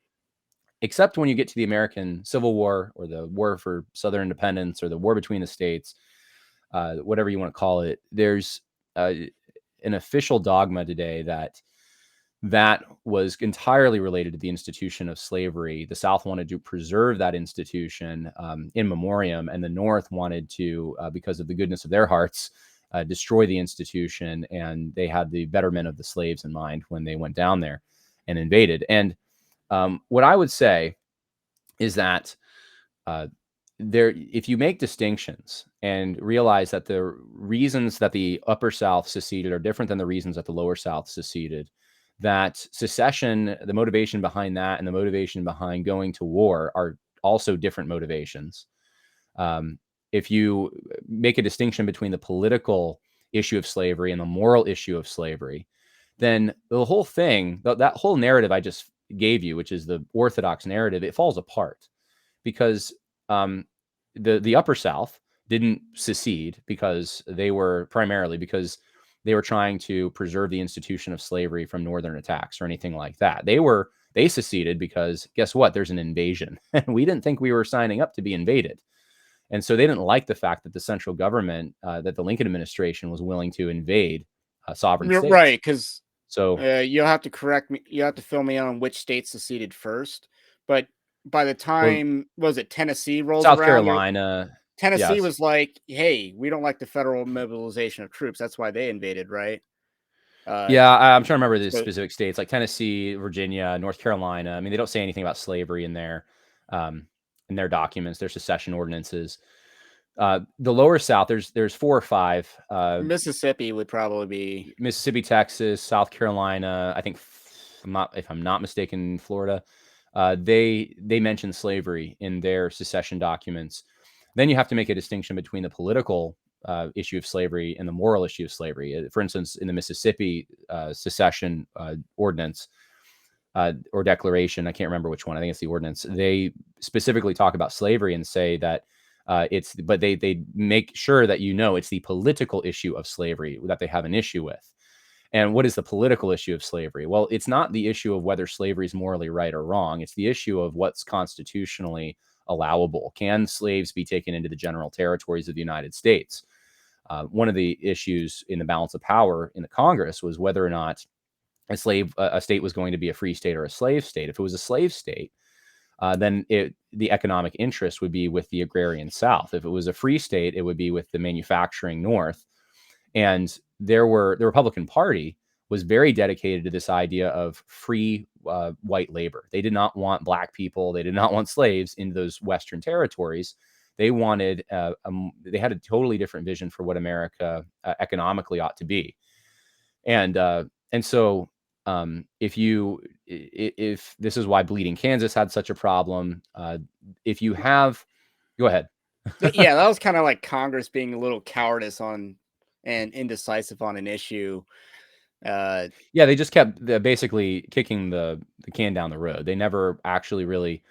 except when you get to the American Civil War or the War for Southern Independence or the War between the states, whatever you want to call it. There's an official dogma today that was entirely related to the institution of slavery. The South wanted to preserve that institution in memoriam, and the North wanted to, because of the goodness of their hearts, destroy the institution. And they had the betterment of the slaves in mind when they went down there and invaded. And what I would say is that if you make distinctions and realize that the reasons that the Upper South seceded are different than the reasons that the Lower South seceded, that secession, the motivation behind that and the motivation behind going to war are also different motivations. If you make a distinction between the political issue of slavery and the moral issue of slavery, then the whole thing, that whole narrative I just gave you, which is the orthodox narrative, it falls apart because um, the Upper South didn't secede because they were trying to preserve the institution of slavery from Northern attacks or anything like that. They seceded because guess what? There's an invasion, and we didn't think we were signing up to be invaded. And so they didn't like the fact that the central government, that the Lincoln administration was willing to invade sovereign you're right, states. because So, you'll have to correct me. You have to fill me in on which states seceded first. But by the well, time, was it Tennessee rolls South around, Carolina, Tennessee yes. was like, "Hey, we don't like the federal mobilization of troops." That's why they invaded, right? Uh, Yeah, I'm trying to remember the so specific states like Tennessee, Virginia, North Carolina. I mean, they don't say anything about slavery um, in their documents, their secession ordinances. The lower South, there's four or five: Mississippi would probably be. Mississippi, Texas, South Carolina. I think, if I'm not mistaken, Florida. They mention slavery in their secession documents. Then you have to make a distinction between the political issue of slavery and the moral issue of slavery. For instance, in the Mississippi secession ordinance or declaration, I can't remember which one. I think it's the ordinance. They specifically talk about slavery and say that but they make sure that it's the political issue of slavery that they have an issue with. And what is the political issue of slavery? Well, it's not the issue of whether slavery is morally right or wrong. It's the issue of what's constitutionally allowable. Can slaves be taken into the general territories of the United States? One of the issues in the balance of power in the Congress was whether or not a state was going to be a free state or a slave state. If it was a slave state, then the economic interest would be with the agrarian South. If it was a free state, it would be with the manufacturing North. And the Republican Party was very dedicated to this idea of free white labor. They did not want black people. They did not want slaves into those Western territories. They wanted, they had a totally different vision for what America economically ought to be. And and so if this is why Bleeding Kansas had such a problem, if you have, go ahead. Yeah, that was kind of like Congress being a little cowardice on and indecisive on an issue. Yeah, they just kept basically kicking the can down the road. They never actually really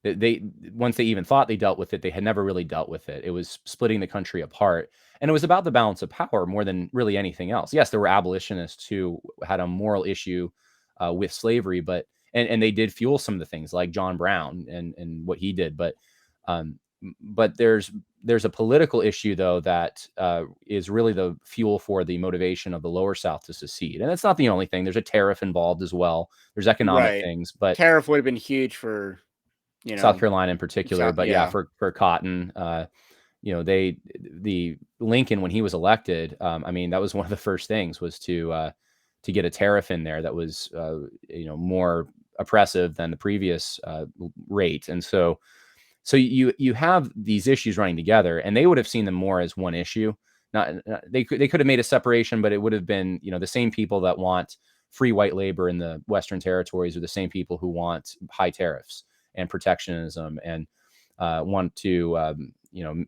they once they even thought they dealt with it, they had never really dealt with it. It was splitting the country apart, and it was about the balance of power more than really anything else. Yes, there were abolitionists who had a moral issue with slavery, but and they did fuel some of the things like John Brown and what he did, but there's a political issue though that is really the fuel for the motivation of the lower South to secede, and it's not the only thing. There's a tariff involved as well. There's economic right. things, but Tariff would have been huge for, South Carolina in particular, but yeah, yeah. for cotton, the Lincoln when he was elected, I mean, that was one of the first things was to get a tariff in there that was more oppressive than the previous rate, and so you have these issues running together, and they would have seen them more as one issue. They could have made a separation, but it would have been the same people that want free white labor in the Western territories are the same people who want high tariffs and protectionism and want to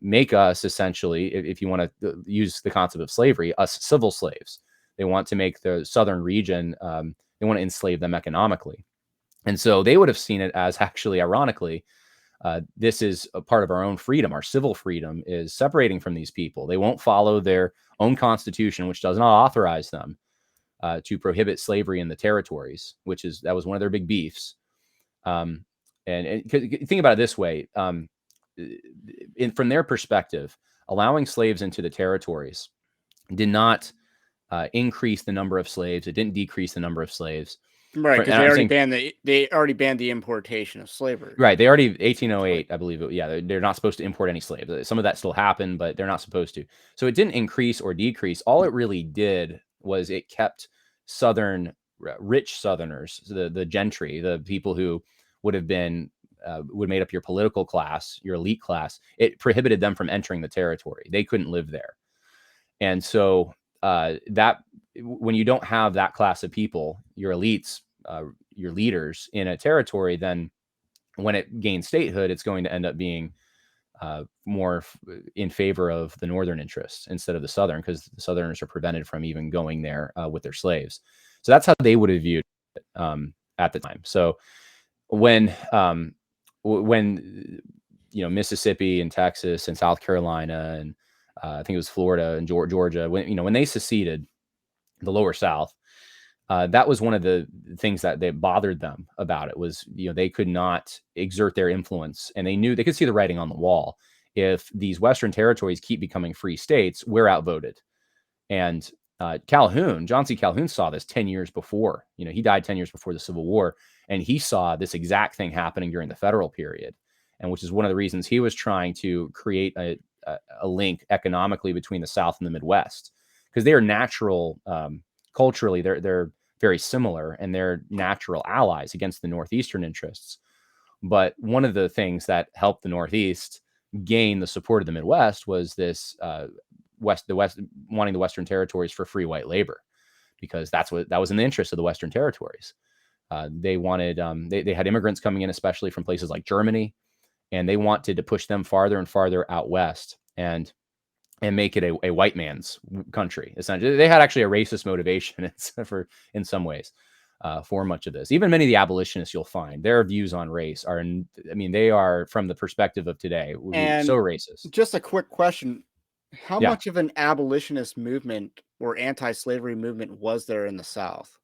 make us essentially, if you want to use the concept of slavery, us civil slaves. They want to make the southern region. They want to enslave them economically, and so they would have seen it as actually, ironically, this is a part of our own freedom. Our civil freedom is separating from these people. They won't follow their own constitution, which does not authorize them to prohibit slavery in the territories, that was one of their big beefs. Um, and think about it this way: from their perspective, allowing slaves into the territories did not increase the number of slaves. It didn't decrease the number of slaves. Right, And because I'm saying, they already banned the importation of slavery. right, they already 1808, I believe. Yeah, they're not supposed to import any slaves. Some of that still happened, but they're not supposed to. So it didn't increase or decrease. All it really did was it kept Southern rich Southerners, the gentry, the people who would have been would made up your political class, your elite class. It prohibited them from entering the territory. They couldn't live there, and so that when you don't have that class of people, your elites, your leaders in a territory, then when it gains statehood, it's going to end up being more in favor of the northern interests instead of the southern, because the southerners are prevented from even going there with their slaves. So that's how they would have viewed it at the time. So when Mississippi and Texas and South Carolina and I think it was Florida and Georgia, when they seceded, the lower South, that was one of the things that bothered them about it was, they could not exert their influence, and they knew they could see the writing on the wall. If these Western territories keep becoming free states, we're outvoted. And John C. Calhoun saw this 10 years before. He died 10 years before the Civil War, and he saw this exact thing happening during the federal period, and which is one of the reasons he was trying to create a link economically between the South and the Midwest, because they are natural, culturally, they're very similar, and they're natural allies against the Northeastern interests. But one of the things that helped the Northeast gain the support of the Midwest was this the West wanting the Western territories for free white labor, because that was in the interest of the Western territories. They wanted they had immigrants coming in, especially from places like Germany, and they wanted to push them farther and farther out west and make it a white man's country. Essentially, they had actually a racist motivation in some ways for much of this. Even many of the abolitionists you'll find, their views on race they are, from the perspective of today, would be so And racist. just a quick question: how Yeah. much of an abolitionist movement or anti-slavery movement was there in the South?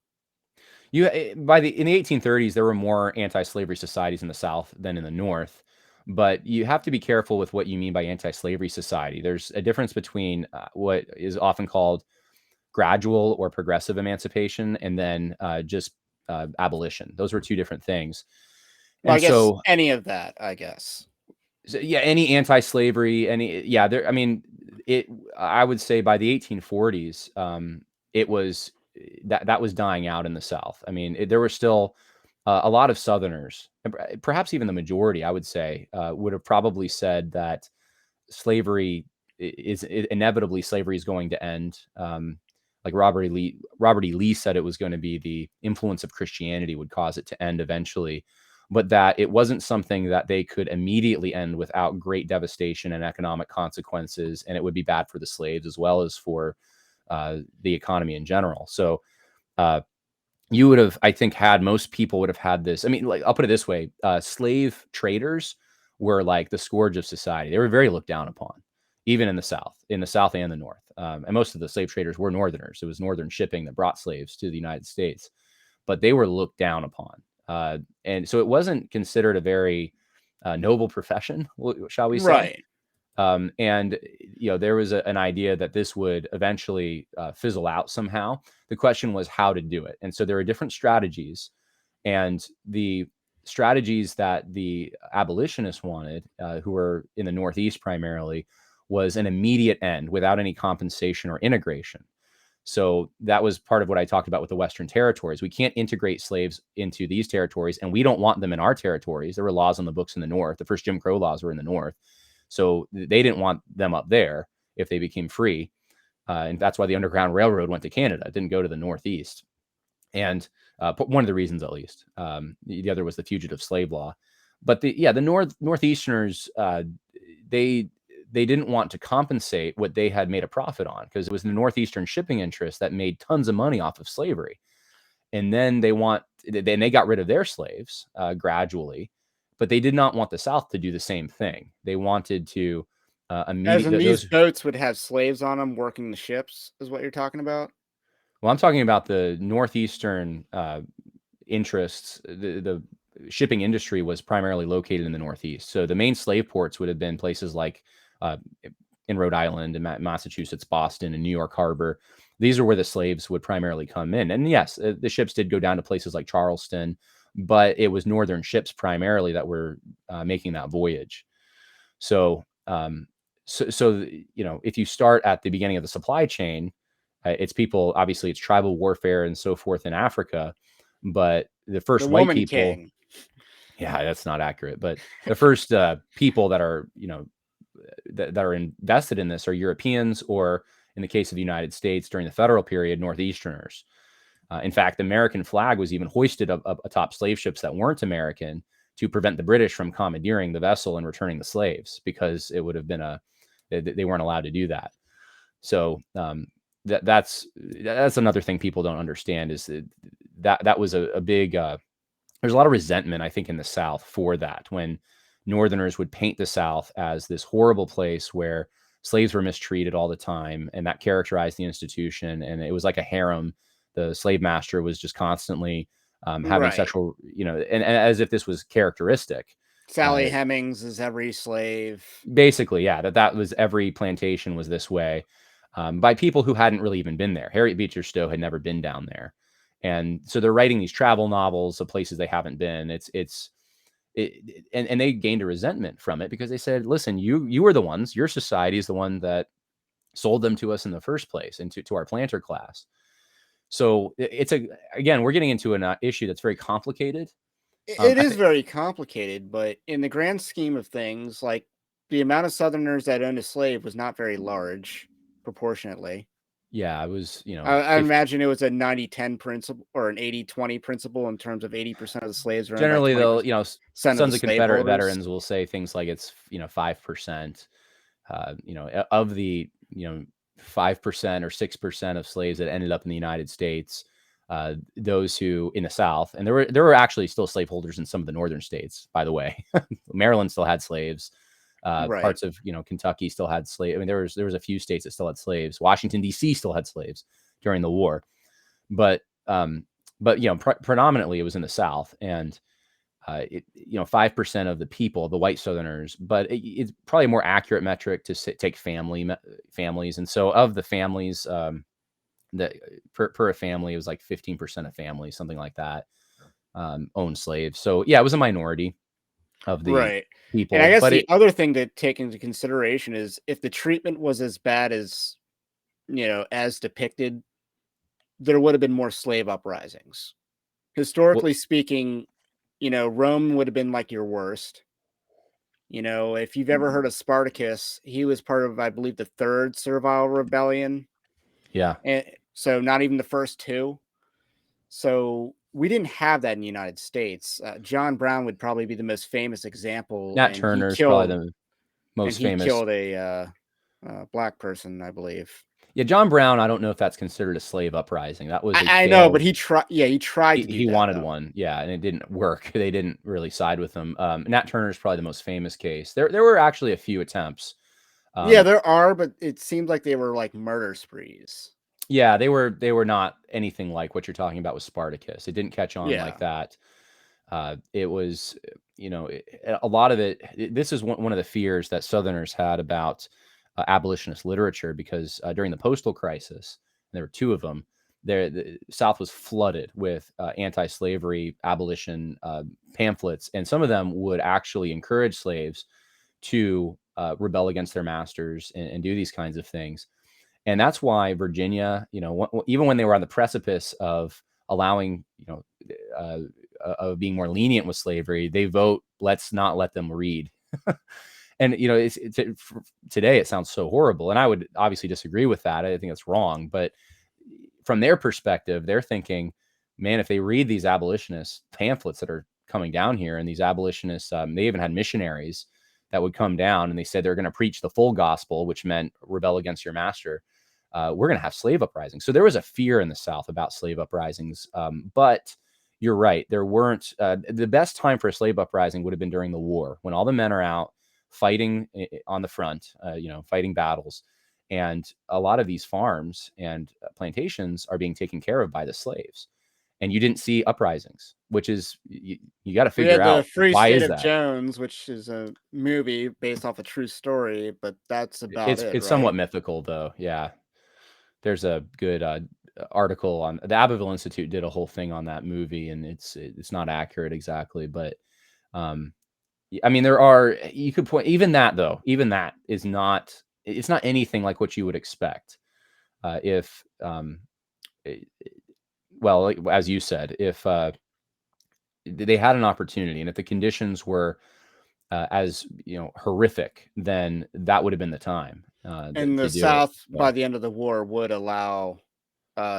In the 1830s, there were more anti-slavery societies in the South than in the North, but you have to be careful with what you mean by anti-slavery society. There's a difference between what is often called gradual or progressive emancipation, and then just abolition. Those were two different things. Well, I And guess so, any of that, I guess. yeah, any anti-slavery, there. I mean, it. I would say by the 1840s, it was that was dying out in the South. I mean, there were still a lot of Southerners, and perhaps even the majority, I would say, would have probably said that slavery inevitably slavery is going to end. like Robert E. Lee said it was going to be the influence of Christianity would cause it to end eventually, but that it wasn't something that they could immediately end without great devastation and economic consequences, and it would be bad for the slaves as well as for the economy in general. So you would have, I think, most people would have had this. I mean, like, I'll put it this way: slave traders were like the scourge of society. They were very looked down upon, even in the South and the North. And most of the slave traders were Northerners. It was Northern shipping that brought slaves to the United States, but they were looked down upon, and so it wasn't considered a very noble profession, shall we say? Right. And there was an idea that this would eventually fizzle out somehow. The question was how to do it, and so there are different strategies, and the strategies that the abolitionists wanted, who were in the Northeast primarily, was an immediate end without any compensation or integration. So that was part of what I talked about with the Western territories. We can't integrate slaves into these territories, and we don't want them in our territories. There were laws on the books in the North. The first Jim Crow laws were in the North. So they didn't want them up there if they became free. And that's why the Underground Railroad went to Canada. It didn't go to the Northeast. And one of the reasons, at least. The other was the fugitive slave law. But the Northeasterners, they didn't want to compensate what they had made a profit on, because it was the Northeastern shipping interest that made tons of money off of slavery. And then they got rid of their slaves gradually, but they did not want the South to do the same thing. They wanted to As in, immediately these those. boats would have slaves on them working the ships, is what you're talking about? Well, I'm talking about the Northeastern interests. The shipping industry was primarily located in the Northeast, so the main slave ports would have been places like uh, in Rhode Island and Massachusetts, Boston, and New York Harbor. These are where the slaves would primarily come in. And yes, the ships did go down to places like Charleston, but it was Northern ships primarily that were making that voyage. So, if you start at the beginning of the supply chain, it's people, obviously, it's tribal warfare and so forth in Africa. But the The first white Woman people, King. yeah, that's not accurate. But the first people that are, that are invested in this are Europeans, or in the case of the United States during the federal period, Northeasterners. In fact, the American flag was even hoisted up atop slave ships that weren't American to prevent the British from commandeering the vessel and returning the slaves, because it would have been they weren't allowed to do that. So that's another thing people don't understand, is that was a big there's a lot of resentment, I think, in the South for that, when Northerners would paint the South as this horrible place where slaves were mistreated all the time, and that characterized the institution, and it was like a harem. The slave master was just constantly having Right. sexual, and as if this was characteristic. Sally Uh, Hemings is every slave. Basically, yeah, that was, every plantation was this way, by people who hadn't really even been there. Harriet Beecher Stowe had never been down there, and so they're writing these travel novels of places they haven't been. And they gained a resentment from it, because they said, "Listen, you are the ones. Your society is the one that sold them to us in the first place, and to our planter class." So again, we're getting into an issue that's very complicated. It I is think, very complicated, but in the grand scheme of things, like, the amount of Southerners that owned a slave was not very large proportionately. yeah, it was, I imagine it was a 90-10 principle or an 80-20 principle, in terms of 80% of the slaves are owned by generally, they'll, 20% of the Sons of Confederate slaveholders. veterans will say things like it's 5%. Of the 5% or 6% of slaves that ended up in the United States, those who in the South, and there were actually still slaveholders in some of the northern states, by the way. Maryland still had slaves. Right. Parts of Kentucky still had slaves. I mean, there was a few states that still had slaves. Washington D.C. still had slaves during the war, but predominantly it was in the South. And 5% of the people, the white Southerners, but it's probably a more accurate metric to take families. And so of the families, that per a family, it was like 15% of families, something like that, owned slaves. So yeah, it was a minority of the Right. And I people, guess but the other thing to take into consideration is, if the treatment was as bad as, as depicted, there would have been more slave uprisings. well, Historically speaking, Rome would have been like your worst. If you've ever heard of Spartacus, he was part of, I believe, the third Servile Rebellion. yeah, So not even the first two. So we didn't have that in the United States. John Brown would probably be the most famous example, Nat Turner is probably the most he famous. killed a black person, I believe. Yeah, John Brown, I don't know if that's considered a slave uprising. That was a I know, but failed. he tried. Yeah, he tried to do He that wanted though. one, yeah, and it didn't work. They didn't really side with him. Nat Turner is probably the most famous case. There were actually a few attempts. Yeah, Um, there are, but it seemed like they were like murder sprees. yeah, they were not anything like what you're talking about with Spartacus. It didn't catch on like Yeah, that. It was, a lot of it. This is one of the fears that Southerners had about abolitionist literature because during the postal crisis, and there were two of them. The South was flooded with anti-slavery abolition pamphlets, and some of them would actually encourage slaves to rebel against their masters and do these kinds of things. And that's why Virginia, even when they were on the precipice of allowing, uh, of being more lenient with slavery, they vote, let's not let them read. And today it sounds so horrible, and I would obviously disagree with that. I think it's wrong, but from their perspective, they're thinking, man, if they read these abolitionist pamphlets that are coming down here, and these abolitionists, they even had missionaries that would come down, and they said they're going to preach the full gospel, which meant rebel against your master. We're going to have slave uprisings. So there was a fear in the South about slave uprisings, but you're right. There weren't the best time for a slave uprising would have been during the war when all the men are out fighting on the front, fighting battles. And a lot of these farms and plantations are being taken care of by the slaves. And you didn't see uprisings, which is, you got to we figure had the out Free why State is of that? Jones, which is a movie based off a true story, but that's about it, It's right? somewhat mythical though. Yeah. There's a good article on the Abbeville Institute did a whole thing on that movie, and it's not accurate exactly, but um, I mean, there are, you could point, even that is not, it's not anything like what you would expect. If, eh, well, like, as you said, if they had an opportunity and if the conditions were as, horrific, then that would have been the time And the to do it. South, by So, the end of the war, would allow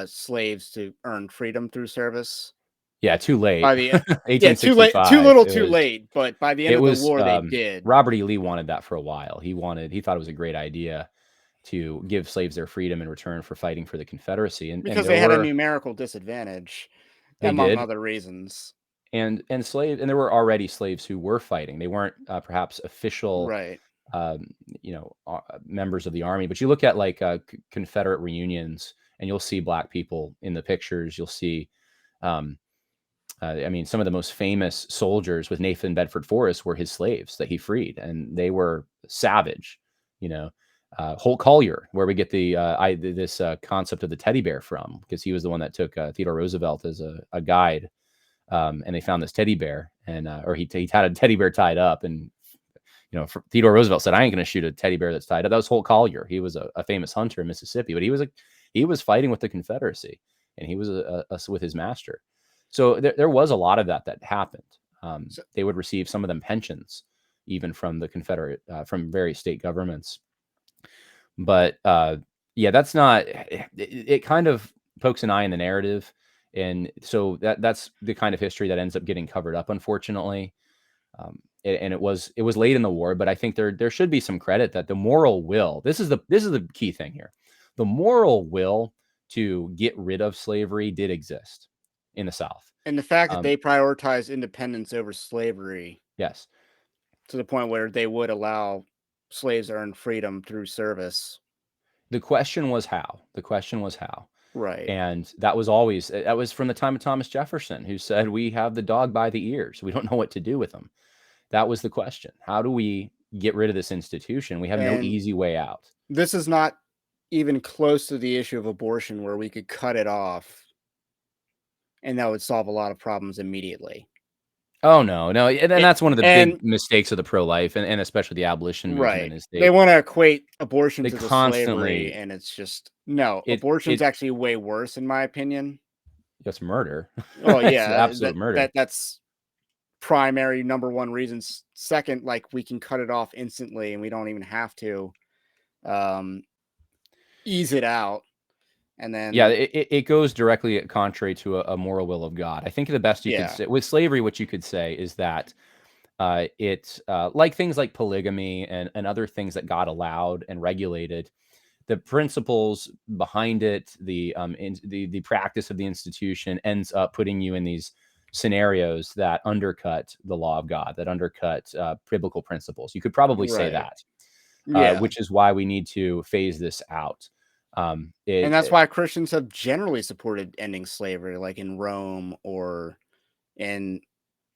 slaves to earn freedom through service. yeah, too late. By the yeah, too late, too 1865. little, too late. But by the end It of the was, war, they did, Robert E. Lee wanted that for a while. He thought it was a great idea to give slaves their freedom in return for fighting for the Confederacy. And because there they had a were, numerical disadvantage, they among did. other reasons. And there were already slaves who were fighting. They weren't perhaps official, Right. members of the army, but you look at like Confederate reunions and you'll see black people in the pictures. You'll see, um, I mean, some of the most famous soldiers with Nathan Bedford Forrest were his slaves that he freed, and they were savage. You know, Holt Collier, where we get this concept of the teddy bear from, because he was the one that took Theodore Roosevelt as a guide, and they found this teddy bear, and or he had a teddy bear tied up, and Theodore Roosevelt said, "I ain't going to shoot a teddy bear that's tied up." That was Holt Collier. He was a famous hunter in Mississippi, but he was fighting with the Confederacy, and he was with his master. So there was a lot of that happened. So, They would receive, some of them, pensions, even from the Confederate, from various state governments. But yeah, that's not. It kind of pokes an eye in the narrative, and so that's the kind of history that ends up getting covered up, unfortunately. And it was late in the war, but I think there should be some credit that the moral will. This is the key thing here. The moral will to get rid of slavery did exist in the South. and the fact that Um, they prioritize independence over slavery yes. to the point where they would allow slaves to earn freedom through service. The question was how. The question was how. Right. And that was from the time of Thomas Jefferson, who said, "We have the dog by the ears. We don't know what to do with him." That was the question. How do we get rid of this institution? We have no And easy way out. this is not even close to the issue of abortion where we could cut it off and that would solve a lot of problems immediately. Oh, no, no, and A- that's one of the big And mistakes of the pro-life and especially the abolition movement right. is They want to equate abortion they to the slavery, constantly and it's just no. Abortion's it actually way worse, in my opinion. it's murder. Oh It's yeah, absolute murder. that's primary number one reasons. Second, like we can cut it off instantly, and we don't even have to um, ease it out. And Yeah, then it goes directly contrary to a moral will of God. I think the best you could yeah, say with slavery, what you could say is that like things like polygamy and other things that God allowed and regulated, the principles behind it, the practice of the institution ends up putting you in these scenarios that undercut the law of God, that undercut biblical principles. You could probably say right. that, Yeah. which is why we need to phase this out. And that's why Christians have generally supported ending slavery, like in Rome or in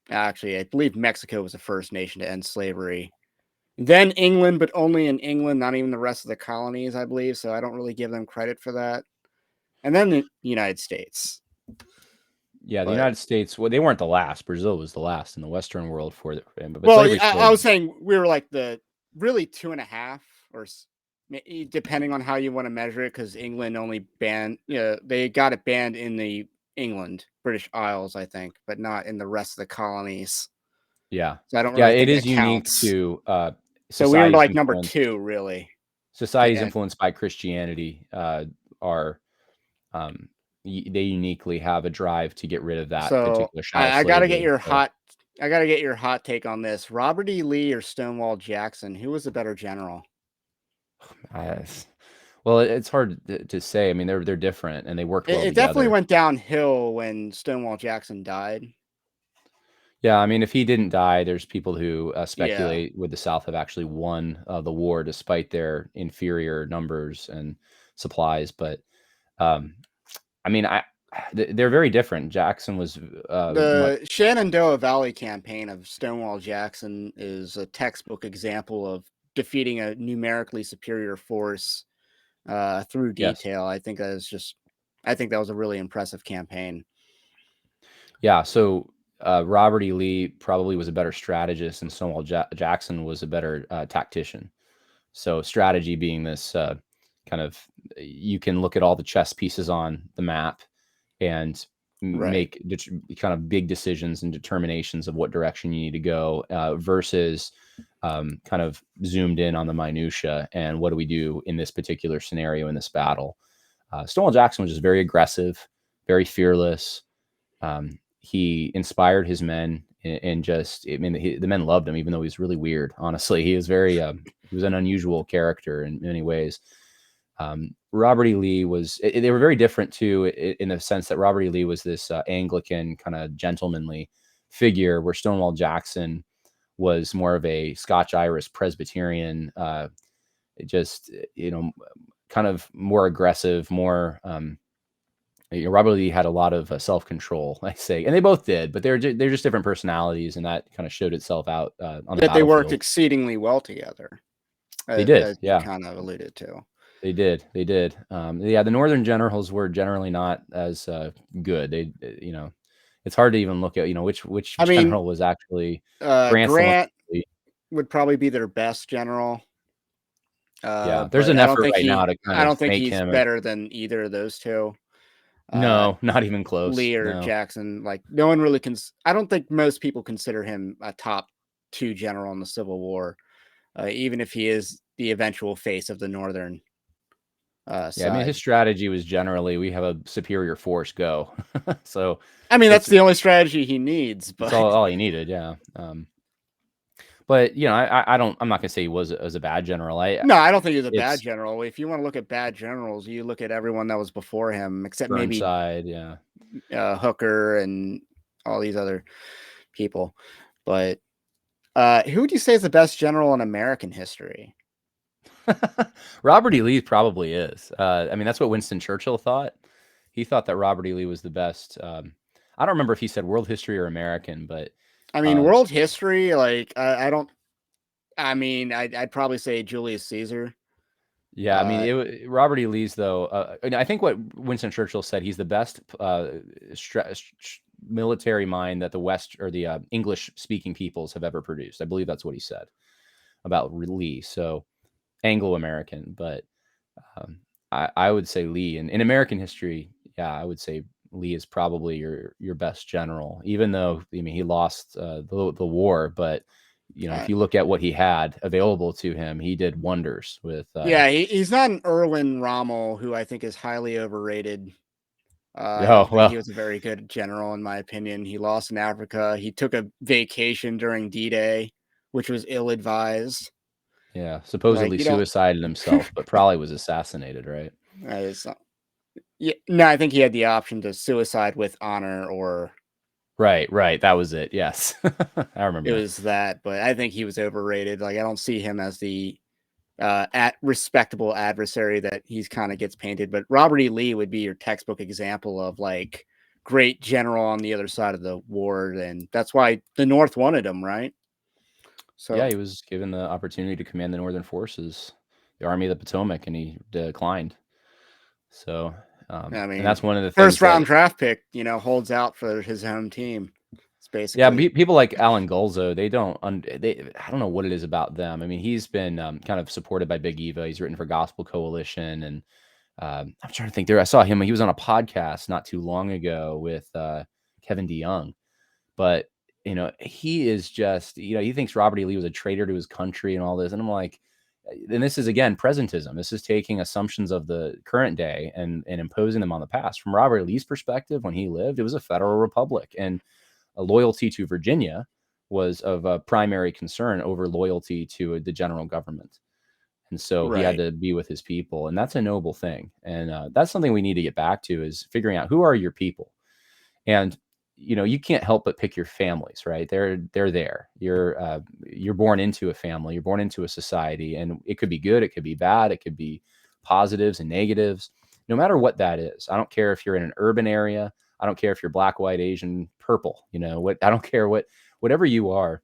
actually, I believe Mexico was the first nation to end slavery. Then England, but only in England, not even the rest of the colonies, I believe. So I don't really give them credit for that. And then the United States. Yeah, the But United States, well, they weren't the last. Brazil was the last in the Western world for it, but well, slavery I still. was saying we were like the really two and a half, or depending on how you want to measure it, because England only banned, they got it banned in the England, British Isles, I think, but not in the rest of the colonies. Yeah, So I don't yeah, really it think that is unique counts. to So we were societies like number influenced. two, really. To Societies end. influenced by Christianity are um, they uniquely have a drive to get rid of that So particular chattel I got to get slavery. your So, hot. I got to get your hot take on this. Robert E. Lee or Stonewall Jackson? Who was the better general? I, well, it's hard to say. I mean, they're different and they worked well It definitely together. went downhill when Stonewall Jackson died. Yeah, I mean, if he didn't die, there's people who Yeah. speculate would the South have actually won the war despite their inferior numbers and supplies. But um, I mean, they're very different. Jackson was much, The Shenandoah Valley campaign of Stonewall Jackson is a textbook example of defeating a numerically superior force through yes, detail. I think that was a really impressive campaign. yeah. So Robert E. Lee probably was a better strategist, and Stonewall Jackson was a better tactician. So strategy being this kind of you can look at all the chess pieces on the map and Right. make kind of big decisions and determinations of what direction you need to go versus kind of zoomed in on the minutia and what do we do in this particular scenario in this battle. Stonewall Jackson was just very aggressive, very fearless. He inspired his men and just, I mean, the men loved him, even though he's really weird. Honestly, he was he was an unusual character in many ways. Robert E. Lee was, they were very different too, in the sense that Robert E. Lee was this Anglican kind of gentlemanly figure, where Stonewall Jackson was more of a Scotch Irish Presbyterian, just, kind of more aggressive, more, Robert Lee had a lot of self control, I say, and they both did, but they're just different personalities, and that kind of showed itself out on the Yet they worked battlefield. exceedingly well together, They did, as you yeah, kind of alluded to. they did, they did. Yeah, the Northern generals were generally not as good. It's hard to even look at, which I mean, general was actually Grant's the one. Grant would probably be their best general, Yeah, there's but an effort right now to kind I of don't think make he's him better than either of those two. Uh, no, not even close. Lee or No. Jackson, like no one really I don't think most people consider him a top two general in the Civil War, even if he is the eventual face of the Northern Yeah, I mean, side. his strategy was generally we have a superior force, go. So I mean, that's it's the only strategy he needs, it's but all he needed, yeah. But I'm not gonna say he was a bad general. no, I don't think he was a bad It's general. If you want to look at bad generals, you look at everyone that was before him, except maybe Burnside, yeah. Hooker and all these other people. But who would you say is the best general in American history? Robert E. Lee probably is. I mean, that's what Winston Churchill thought. He thought that Robert E. Lee was the best. I don't remember if he said world history or American, but I mean, um, world history, like I don't. I mean, I'd probably say Julius Caesar. yeah, I mean, Uh, Robert E. Lee's though. And I think what Winston Churchill said, he's the best military mind that the West or the English speaking peoples have ever produced. I believe that's what he said about Lee. So Anglo American, but I would say Lee. And in American history, yeah, I would say Lee is probably your best general, even though I mean he lost the war, but if you look at what he had available to him, he did wonders with. Yeah, he's not an Erwin Rommel, who I think is highly overrated. I Oh don't think he well, was a very good general, in my opinion. He lost in Africa. He took a vacation during D-Day, which was ill-advised. yeah, Like, supposedly you don't. suicided himself, but probably was assassinated, right? Yeah, no, I think he had the option to suicide with honor, or Right. That was it. Yes, I it remember that. was that. But I think he was overrated. Like, I don't see him as the at respectable adversary that he's kind of gets painted. But Robert E. Lee would be your textbook example of like great general on the other side of the war, and that's why the North wanted him, right? Yeah, So he was given the opportunity to command the Northern Forces, the Army of the Potomac, and he declined. So, I and mean, that's one of the first things round that, draft pick, holds out for his home team. It's yeah, basically people like Alan Gulzo, I don't know what it is about them. I mean, he's been kind of supported by Big Eva. He's written for Gospel Coalition, and I'm trying to think. I saw him. He was on a podcast not too long ago with Kevin DeYoung, but he is just, he thinks Robert E. Lee was a traitor to his country and all this. And I'm like, and this is again presentism. This is taking assumptions of the current day and imposing them on the past. From Robert E. Lee's perspective, when he lived, it was a federal republic, and a loyalty to Virginia was of a primary concern over loyalty to the general government. And so he had right. to be with his people, and that's a noble thing. And that's something we need to get back to, is figuring out who are your people. And you can't help but pick your families, right? They're there. You're born into a family, you're born into a society, and it could be good, it could be bad, it could be positives and negatives. No matter what that is, I don't care if you're in an urban area, I don't care if you're black, white, Asian, purple, I don't care whatever you are.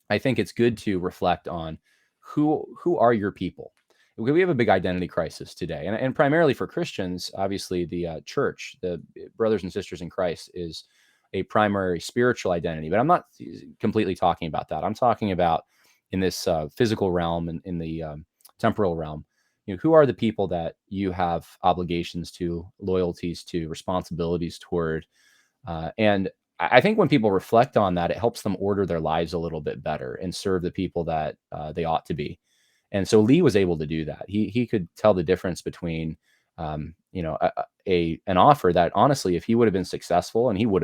I think it's good to reflect on who are your people. We have a big identity crisis today, and primarily for Christians. Obviously, the church, the brothers and sisters in Christ, is a primary spiritual identity. But I'm not completely talking about that. I'm talking about in this physical realm and in the temporal realm. Who are the people that you have obligations to, loyalties to, responsibilities toward, and I think when people reflect on that, it helps them order their lives a little bit better and serve the people that they ought to be. And so Lee was able to do that. He could tell the difference between, an offer that, honestly, if he would have been successful, and he would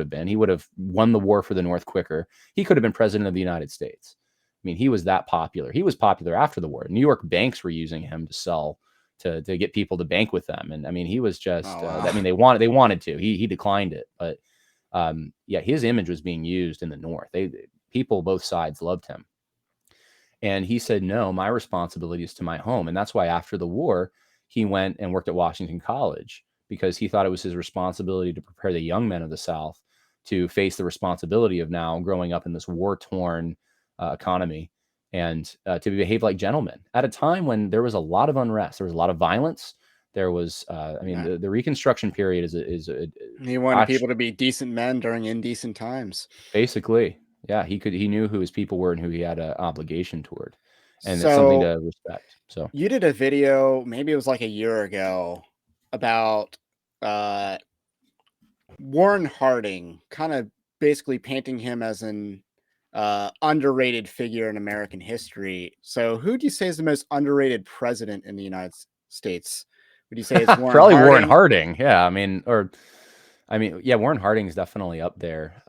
have won the war for the North quicker. He could have been president of the United States. I mean, he was that popular. He was popular after the war. New York banks were using him to sell, to get people to bank with them. And I mean, he was just, Oh I mean, wow. they wanted to. He declined it, but yeah, his image was being used in the North. People, both sides, loved him. And he said, no, my responsibility is to my home. And that's why after the war, he went and worked at Washington College, because he thought it was his responsibility to prepare the young men of the South to face the responsibility of now growing up in this war-torn economy, and to behave like gentlemen at a time when there was a lot of unrest. There was a lot of violence. There was, I mean, Yeah. the Reconstruction period He wanted gosh, people to be decent men during indecent times. basically, yeah, he knew who his people were and who he had an obligation toward, and it's something So to respect. So you did a video, maybe it was like a year ago, about uh, Warren Harding, kind of basically painting him as an underrated figure in American history. So, who do you say is the most underrated president in the United States? Would you say it's Warren probably Warren Harding? Harding. Yeah, yeah, Warren Harding is definitely up there.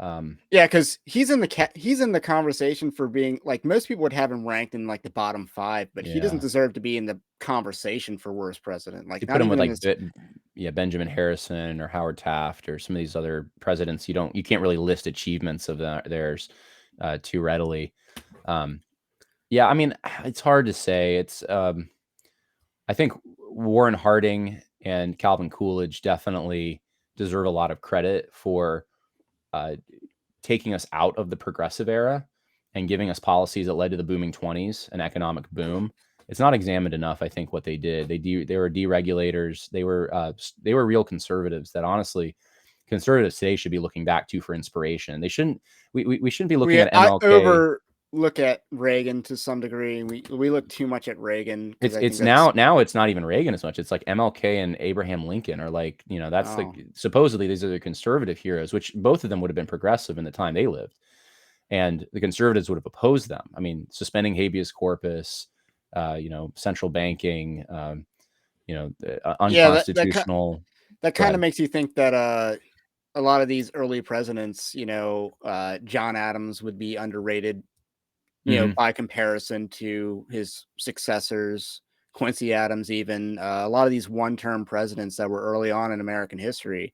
Yeah, because he's in the conversation for being like, most people would have him ranked in like the bottom five, but he doesn't Yeah, deserve to be in the conversation for worst president. Like, you put not him with even in like his. yeah, Benjamin Harrison or Howard Taft or some of these other presidents. You can't really list achievements of theirs too readily. Um, yeah, I mean, it's hard to say. I think Warren Harding and Calvin Coolidge definitely deserve a lot of credit for uh, taking us out of the progressive era and giving us policies that led to the booming 20s, an economic boom. It's not examined enough, I think, what they did. They were deregulators. They were real conservatives that, honestly, conservatives today should be looking back to for inspiration. They shouldn't. We shouldn't be looking at I MLK. overlook at Reagan to some degree. We look too much at Reagan because I think It's that's. now it's not even Reagan as much. It's like MLK and Abraham Lincoln are like, that's Oh, supposedly these are the conservative heroes, which both of them would have been progressive in the time they lived. and the conservatives would have opposed them. I mean, suspending habeas corpus, central banking, Yeah, unconstitutional. that Go kind of ahead. makes you think that a lot of these early presidents, John Adams would be underrated, Hmm. by comparison to his successors, Quincy Adams, even a lot of these one-term presidents that were early on in American history.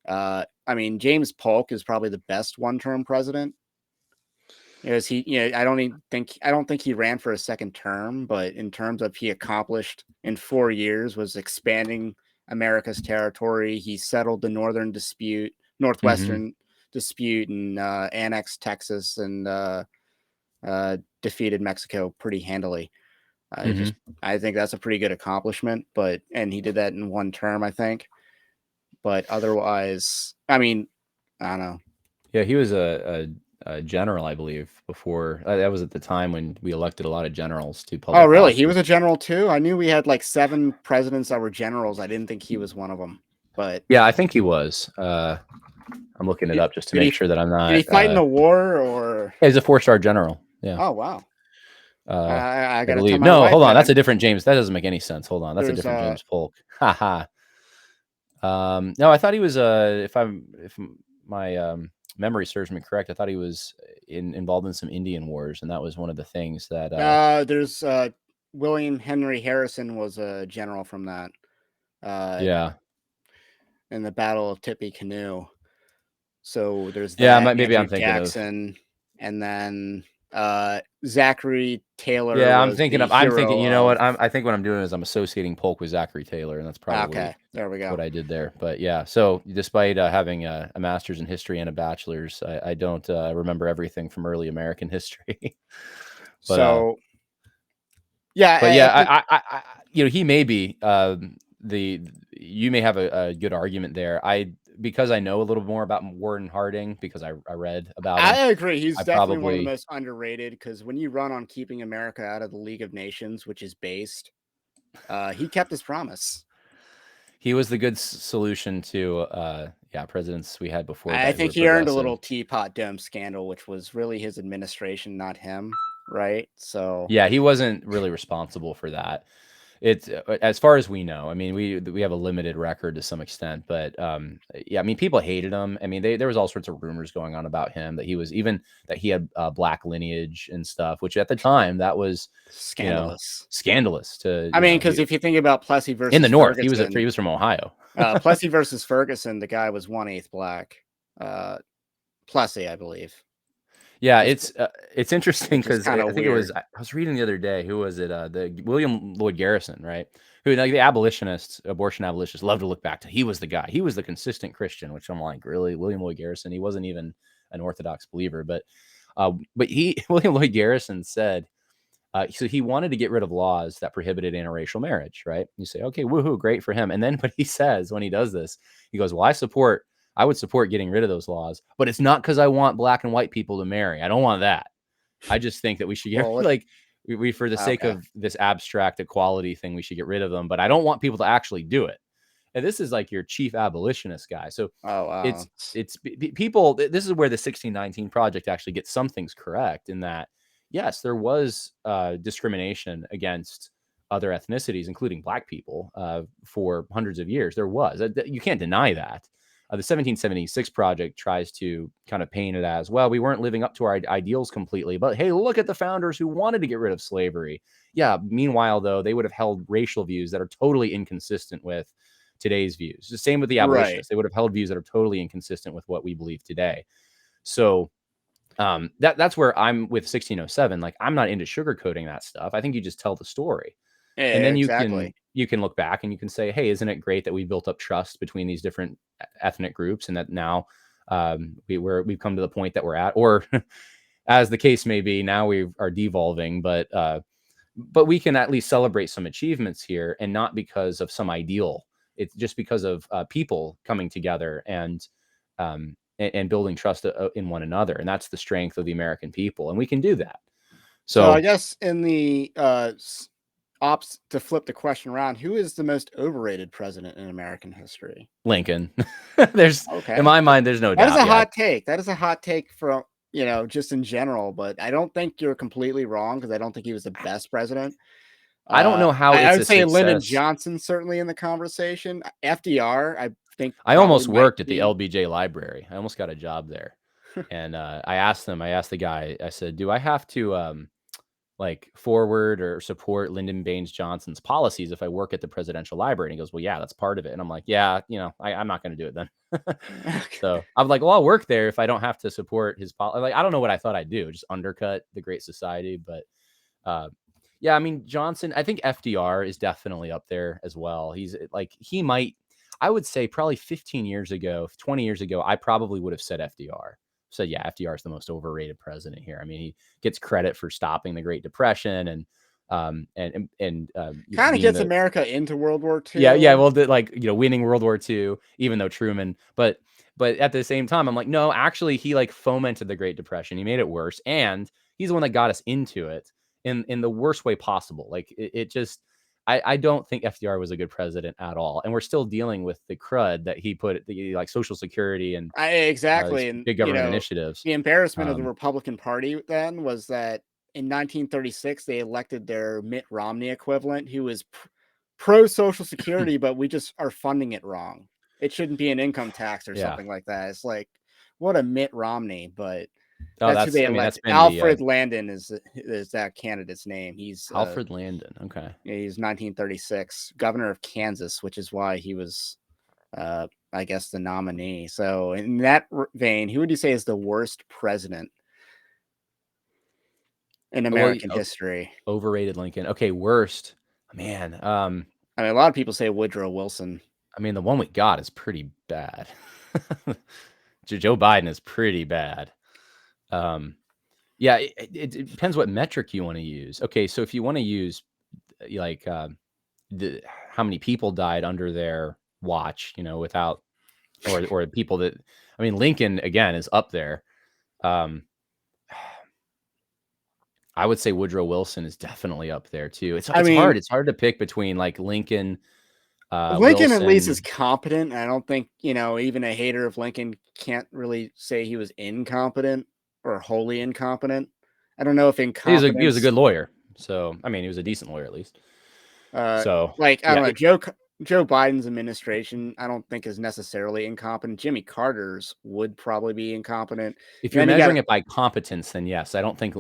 I mean, James Polk is probably the best one-term president. Is he? I don't think he ran for a second term, but in terms of he accomplished in 4 years was expanding America's territory. He settled the Hmm. northwestern dispute, and annexed Texas, and defeated Mexico pretty handily. Hmm. I think that's a pretty good accomplishment, and he did that in one term, I think. But otherwise, I mean, I don't know. Yeah, he was a general, I believe, before. That was at the time when we elected a lot of generals to Oh, public really? He was office. a general too? I knew we had like 7 presidents that were generals. I didn't think he was one of them. But Yeah, I think he was. I'm looking it did, up just to did make he sure that I'm did he not. fight in the war, or? He's a 4-star general. Yeah. Oh, wow. Uh, I I got to tell believe. my No, wife hold on. that That's a different James. That doesn't make any sense. Hold on. That's a there's different James Polk. Haha. No, I thought he was. If my memory serves me correct, I thought he was involved in some Indian wars, and that was one of the things that. there's William Henry Harrison was a general from that uh Yeah. in the Battle of Tippecanoe. So there's Yeah. that Maybe Andrew I'm thinking of. Jackson, and then Zachary Taylor Yeah, I'm was thinking the of. I'm thinking. hero You know of. what? I think what I'm doing is I'm associating Polk with Zachary Taylor, and that's probably Okay, there we go. what I did there. But yeah, so despite having a master's in history and a bachelor's, I don't remember everything from early American history. but So yeah, but I yeah, think he may be the. You may have a good argument there. Because I know a little more about Warren Harding because I read about him. I agree. He's I definitely one of the probably most underrated, because when you run on keeping America out of the League of Nations, which is based, he kept his promise. he was the good solution to presidents we had before I that who think were he earned a progressive. little teapot dome scandal, which was really his administration, not him, right? So Yeah, he wasn't really responsible for that. It's as far as we know. I mean, we have a limited record to some extent, but yeah, I mean, people hated him. I mean, there was all sorts of rumors going on about him that he had black lineage and stuff, which at the time that was, scandalous. scandalous to I mean, because if you think about Plessy in the versus North. He Ferguson, was from Ohio. Plessy versus Ferguson, the guy was 1/8 black. Uh, Plessy, I believe, Yeah, which it's interesting which is because kind I of think it was weird. I was reading the other day. Who was it? The William Lloyd Garrison, right? Who, like, the abolitionists, abortion abolitionists, love to look back to. He was the guy. He was the consistent Christian, which I'm like, really, William Lloyd Garrison. He wasn't even an Orthodox believer, but he William Lloyd Garrison said, so he wanted to get rid of laws that prohibited interracial marriage, right? You say, okay, woohoo, great for him. And then, but he says when he does this, he goes, well, I would support getting rid of those laws, but it's not because I want black and white people to marry. I don't want that. I just think that we should get Well, like we for the sake okay. of this abstract equality thing, we should get rid of them. But I don't want people to actually do it. And this is like your chief abolitionist guy. So Oh, wow. it's people. This is where the 1619 Project actually gets some things correct in that yes, there was discrimination against other ethnicities, including black people, for hundreds of years. There was. You can't deny that. The 1776 Project tries to kind of paint it as, well, we weren't living up to our ideals completely, but hey, look at the founders who wanted to get rid of slavery. Yeah. Meanwhile, though, they would have held racial views that are totally inconsistent with today's views. The same with the Right. abolitionists. They would have held views that are totally inconsistent with what we believe today. So that's where I'm with 1607. Like, I'm not into sugarcoating that stuff. I think you just tell the story, and Yeah, then exactly. you can look back and you can say, hey, isn't it great that we built up trust between these different ethnic groups, and that now we've come to the point that we're at, or as the case may be, now we are devolving, but we can at least celebrate some achievements here, and not because of some ideal. It's just because of people coming together and building trust in one another, and that's the strength of the American people, and we can do that. So I So guess in the ops, to flip the question around, who is the most overrated president in American history? Lincoln, there's in Okay. my mind, there's no That is doubt. a Yeah, hot take. That is a hot take from just in general. But I don't think you're completely wrong because I don't think he was the best president. I don't know how I it's would a say Lyndon success. Johnson certainly in the conversation. FDR, I think I probably almost might worked at the be. LBJ library. I almost got a job there. And I asked the guy, I said, do I have to like forward or support Lyndon Baines Johnson's policies if I work at the presidential library? And he goes, well, yeah, that's part of it. And I'm like, yeah, I'm not going to do it then. So I'm like, well, I'll work there if I don't have to support his policy. Like, I don't know what I thought I'd do, just undercut the Great Society. But uh, yeah, I mean, Johnson, I think FDR is definitely up there as well. He's like, I would say probably 15 years ago, 20 years ago, I probably would have said FDR. Said, yeah, FDR is the most overrated president here. I mean, he gets credit for stopping the Great Depression and Kind of being gets the America into World War yeah, II. well, winning World War II, even though Truman, but at the same time, I'm like, no, actually, he like fomented the Great Depression. He made it worse, and he's the one that got us into it in the worst way possible. Like it just, I don't think FDR was a good president at all, and we're still dealing with the crud that he put, like Social Security and these Exactly. And, big government initiatives. the embarrassment of the Um, Republican Party then was that in 1936, they elected their Mitt Romney equivalent, who was pro Social Security, but we just are funding it wrong. It shouldn't be an income tax or yeah. something like that. It's like, what a Mitt Romney, but Oh, that's who they I mean, that's elected. been the Alfred Landon is that candidate's name. Alfred Landon. Okay. He's 1936 governor of Kansas, which is why he was I guess the nominee. So in that vein, who would you say is the worst president in Well, American history? overrated Lincoln. Okay, worst. Man, I mean, a lot of people say Woodrow Wilson. I mean, the one we got is pretty bad. Joe Biden is pretty bad. Um, yeah, it depends what metric you want to use. Okay, so if you want to use like the how many people died under their watch, without or people that I mean, Lincoln again is up there. Um, I would say Woodrow Wilson is definitely up there too. It's I it's hard. mean, It's hard to pick between like Lincoln, Lincoln at least is Wilson. competent. I don't think, even a hater of Lincoln can't really say he was incompetent or wholly incompetent. I don't know if He was a incompetence good lawyer. So, I mean, he was a decent lawyer at least. So, like I yeah, don't know, Joe Biden's administration, I don't think is necessarily incompetent. Jimmy Carter's would probably be incompetent. if And you're then you got measuring it by competence, then yes, I don't think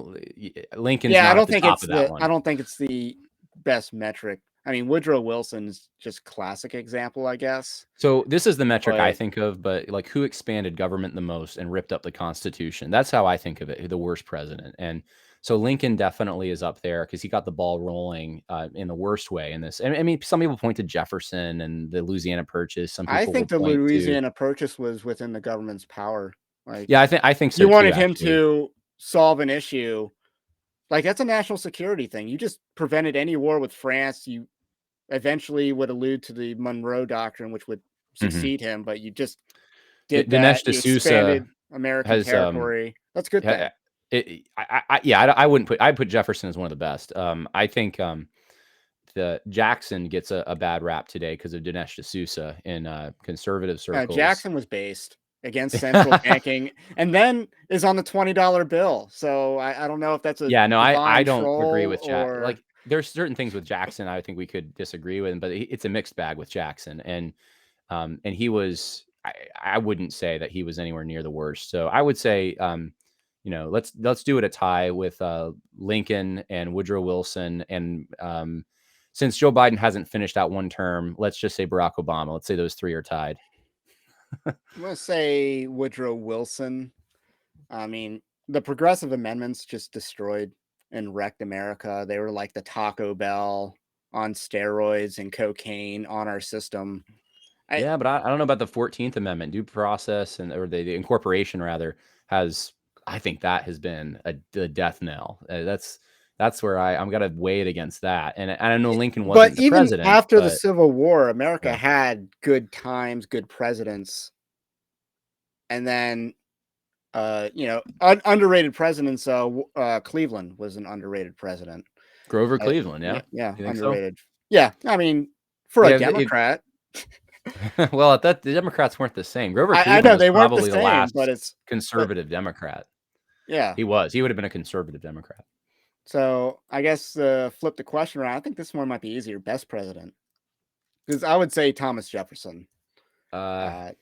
Lincoln's yeah, not at the top of that I one. don't think it's the best metric. I mean, Woodrow Wilson's just classic example, I guess. So, this is the metric I But think of, but like who expanded government the most and ripped up the Constitution? That's how I think of it, the worst president. And so Lincoln definitely is up there because he got the ball rolling in the worst way in this. And I mean, some people point to Jefferson and the Louisiana Purchase. Some I people think will the point to, Louisiana Purchase was within the government's power. Like yeah, I think you so too, wanted him actually. to solve an issue. Like that's a national security thing. You just prevented any war with France. You eventually would allude to the Monroe Doctrine, which would Hmm. succeed him, but you just did that. Dinesh You D'Souza expanded American has territory. That's a good ha- thing. yeah, I wouldn't I'd put Jefferson as one of the best. I think the Jackson gets a bad rap today because of Dinesh D'Souza in conservative circles. Jackson was based against central banking and then is on the $20 bill. So I don't know if that's a Yeah, no, I divine don't agree troll with or like there's certain things with Jackson I think we could disagree with, but it's a mixed bag with Jackson, and he was I wouldn't say that he was anywhere near the worst. So I would say let's do it a tie with Lincoln and Woodrow Wilson, and since Joe Biden hasn't finished out one term, let's just say Barack Obama. Let's say those three are tied. I'm going to say Woodrow Wilson. I mean, the progressive amendments just destroyed and wrecked America. They were like the Taco Bell on steroids and cocaine on our system. I Yeah, but I don't know about the 14th Amendment. Due process or the incorporation rather has I think that has been the death knell. That's where I'm gonna weigh it against that. And I know Lincoln But wasn't the even president, after the but Civil War, America yeah. had good times, good presidents, and then underrated presidents. Cleveland was an underrated president. Grover Uh, Cleveland, yeah, yeah. yeah, You think so? underrated. Yeah, I mean, for a Yeah, Democrat, well, the Democrats weren't the same. Grover I Cleveland know was they weren't the probably the same, last but conservative Democrat. Yeah. He was. He would have been a conservative Democrat. So I guess flip the question around. I think this one might be easier. Best president, because I would say Thomas Jefferson. Uh, Uh,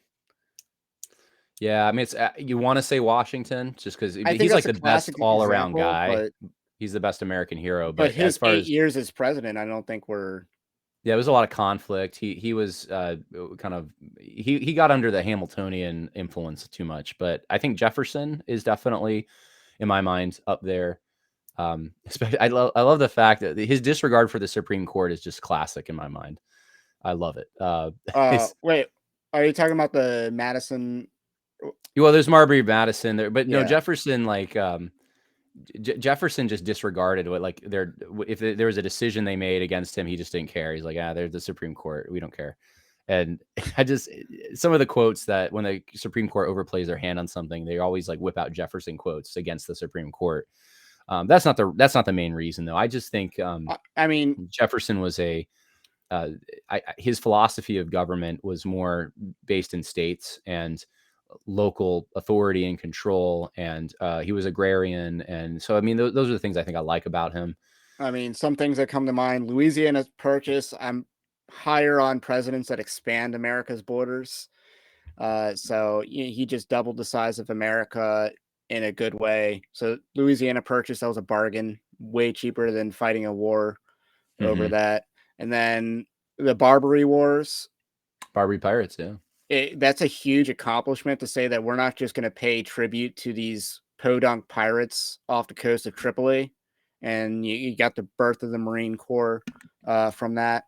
yeah, I mean, it's you want to say Washington just because I think he's that's like a the best classic all around example, guy. but He's the best American hero. But as his far 8 as years as president, I don't think were. yeah, it was a lot of conflict. He was kind of he got under the Hamiltonian influence too much. But I think Jefferson is definitely in my mind up there. Especially, I love the fact that his disregard for the Supreme Court is just classic in my mind. I love it. Wait, are you talking about the Madison? Well, there's Marbury Madison there, but no, Yeah. Jefferson, like, Jefferson just disregarded what, like, if there was a decision they made against him, he just didn't care. He's like, ah, they're the Supreme Court. We don't care. And I just, some of the quotes that when the Supreme Court overplays their hand on something, they always like whip out Jefferson quotes against the Supreme Court. That's not the main reason though. I just think I mean, Jefferson was his philosophy of government was more based in states and local authority and control, and he was agrarian, and so I mean those are the things I think I like about him. some things that come to mind: Louisiana's Purchase. I'm higher on presidents that expand America's borders. So he just doubled the size of America in a good way. So Louisiana Purchase, that was a bargain, way cheaper than fighting a war over Hmm. that. And then the Barbary Wars. Barbary Pirates, yeah. That's a huge accomplishment to say that we're not just going to pay tribute to these podunk pirates off the coast of Tripoli. And you got the birth of the Marine Corps from that.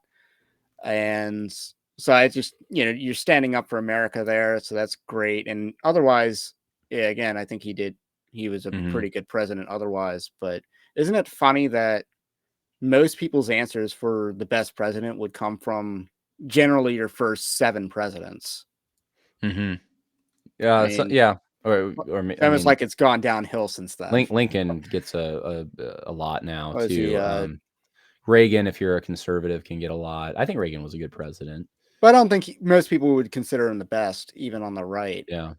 And so I just, you're standing up for America there. So that's great. And otherwise, yeah, again, I think he was a Hmm. pretty good president otherwise. But isn't it funny that most people's answers for the best president would come from generally your first 7 presidents? Hmm. I Yeah, so, mean, yeah, or it's I almost mean, like it's gone downhill since then. Lincoln gets a lot now Was he? too. Reagan, if you're a conservative, can get a lot. I think Reagan was a good president. But I don't think most people would consider him the best, even on the right. Yeah,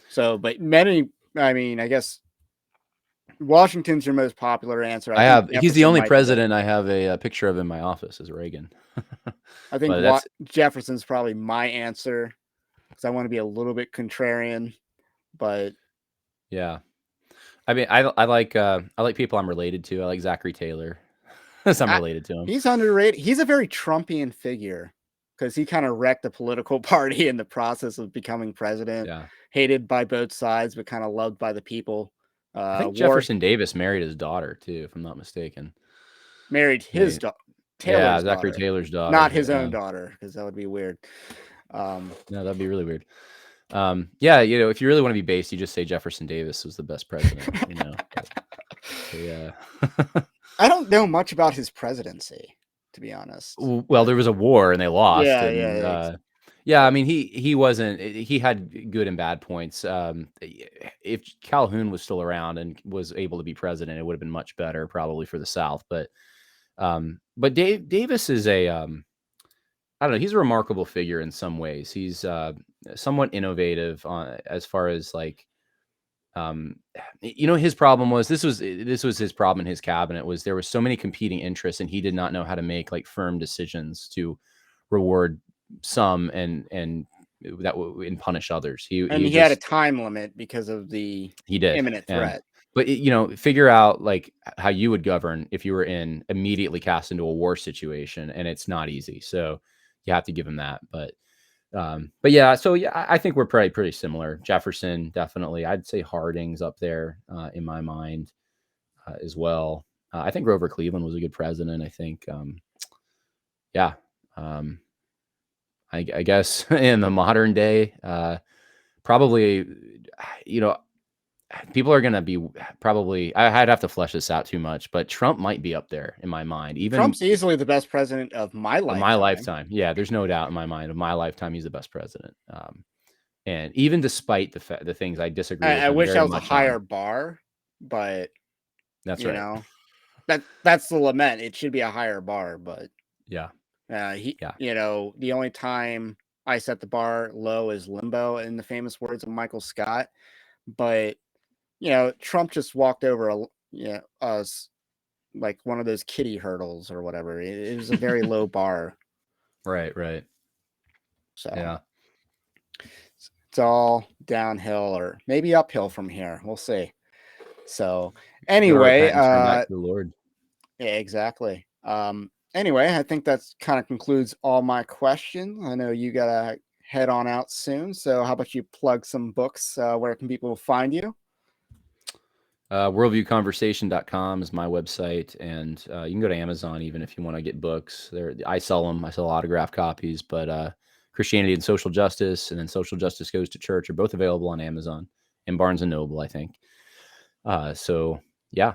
So, but many, I guess Washington's your most popular answer. I think he's the Jefferson only might be the. president I have a picture of in my office is Reagan. I think But that's Jefferson's probably my answer because I want to be a little bit contrarian. But yeah. I mean, I like people I'm related to. I like Zachary Taylor, 'cause I'm I, related to him. he's underrated. He's a very Trumpian figure because he kind of wrecked the political party in the process of becoming president. Yeah. Hated by both sides, but kind of loved by the people. I think War Jefferson Davis married his daughter too, if I'm not mistaken. married Yeah, yeah, Taylor's Zachary daughter, Taylor's not daughter. his Yeah. own daughter, because that would be weird. No, that'd be really weird. Yeah, if you really want to be based, you just say Jefferson Davis was the best president. But yeah. I don't know much about his presidency, to be honest. Well, there was a war and they lost, Yeah, and yeah, yeah, I mean he wasn't. He had good and bad points. If Calhoun was still around and was able to be president, it would have been much better, probably for the South. But Davis is I don't know. He's a remarkable figure in some ways. He's somewhat innovative as far as like um, his problem was this was his problem in his cabinet was there was so many competing interests and he did not know how to make like firm decisions to reward some and and punish others. and He he had a just time limit because of the he did. imminent And threat. but figure out like how you would govern if you were immediately cast into a war situation, and it's not easy. So you have to give him that. But yeah, so yeah, I think we're pretty similar. Jefferson, definitely. I'd say Harding's up there in my mind as well. I think Grover Cleveland was a good president. I think, yeah. Um, I guess in the modern day, probably, you know, people are gonna be probably. I'd have to flesh this out too much, but Trump might be up there in my mind, even Trump's easily the best president of my of my lifetime. lifetime. Yeah, there's no doubt in my mind of my lifetime, he's the best president. And even despite the things I disagree with I him wish I very was a much on, higher bar, but that's you right. know that's the lament. It should be a higher bar, but Yeah, he, yeah. the only time I set the bar low is limbo, in the famous words of Michael Scott. But Trump just walked over us like one of those kiddie hurdles or whatever. It was a very low bar. Right. So Yeah. it's all downhill or maybe uphill from here. We'll see. So Go to anyway, repent and turn back to the Lord. yeah, exactly. Anyway, I think that's kind of concludes all my questions. I know you gotta head on out soon. So how about you plug some books? Where can people find you? Worldviewconversation.com is my website, and you can go to Amazon even if you want to get books. I sell them. I sell autographed copies, but Christianity and Social Justice, and then Social Justice Goes to Church are both available on Amazon and Barnes and Noble, I think. So yeah.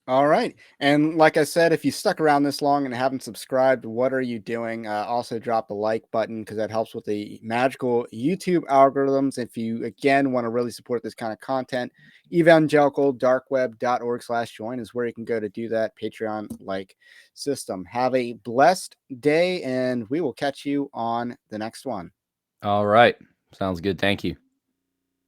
All right. And like I said, if you stuck around this long and haven't subscribed, what are you doing? Also drop the like button because that helps with the magical YouTube algorithms. If you, again, want to really support this kind of content, evangelicaldarkweb.org/join is where you can go to do that Patreon-like system. Have a blessed day, and we will catch you on the next one. All right. Sounds good. Thank you.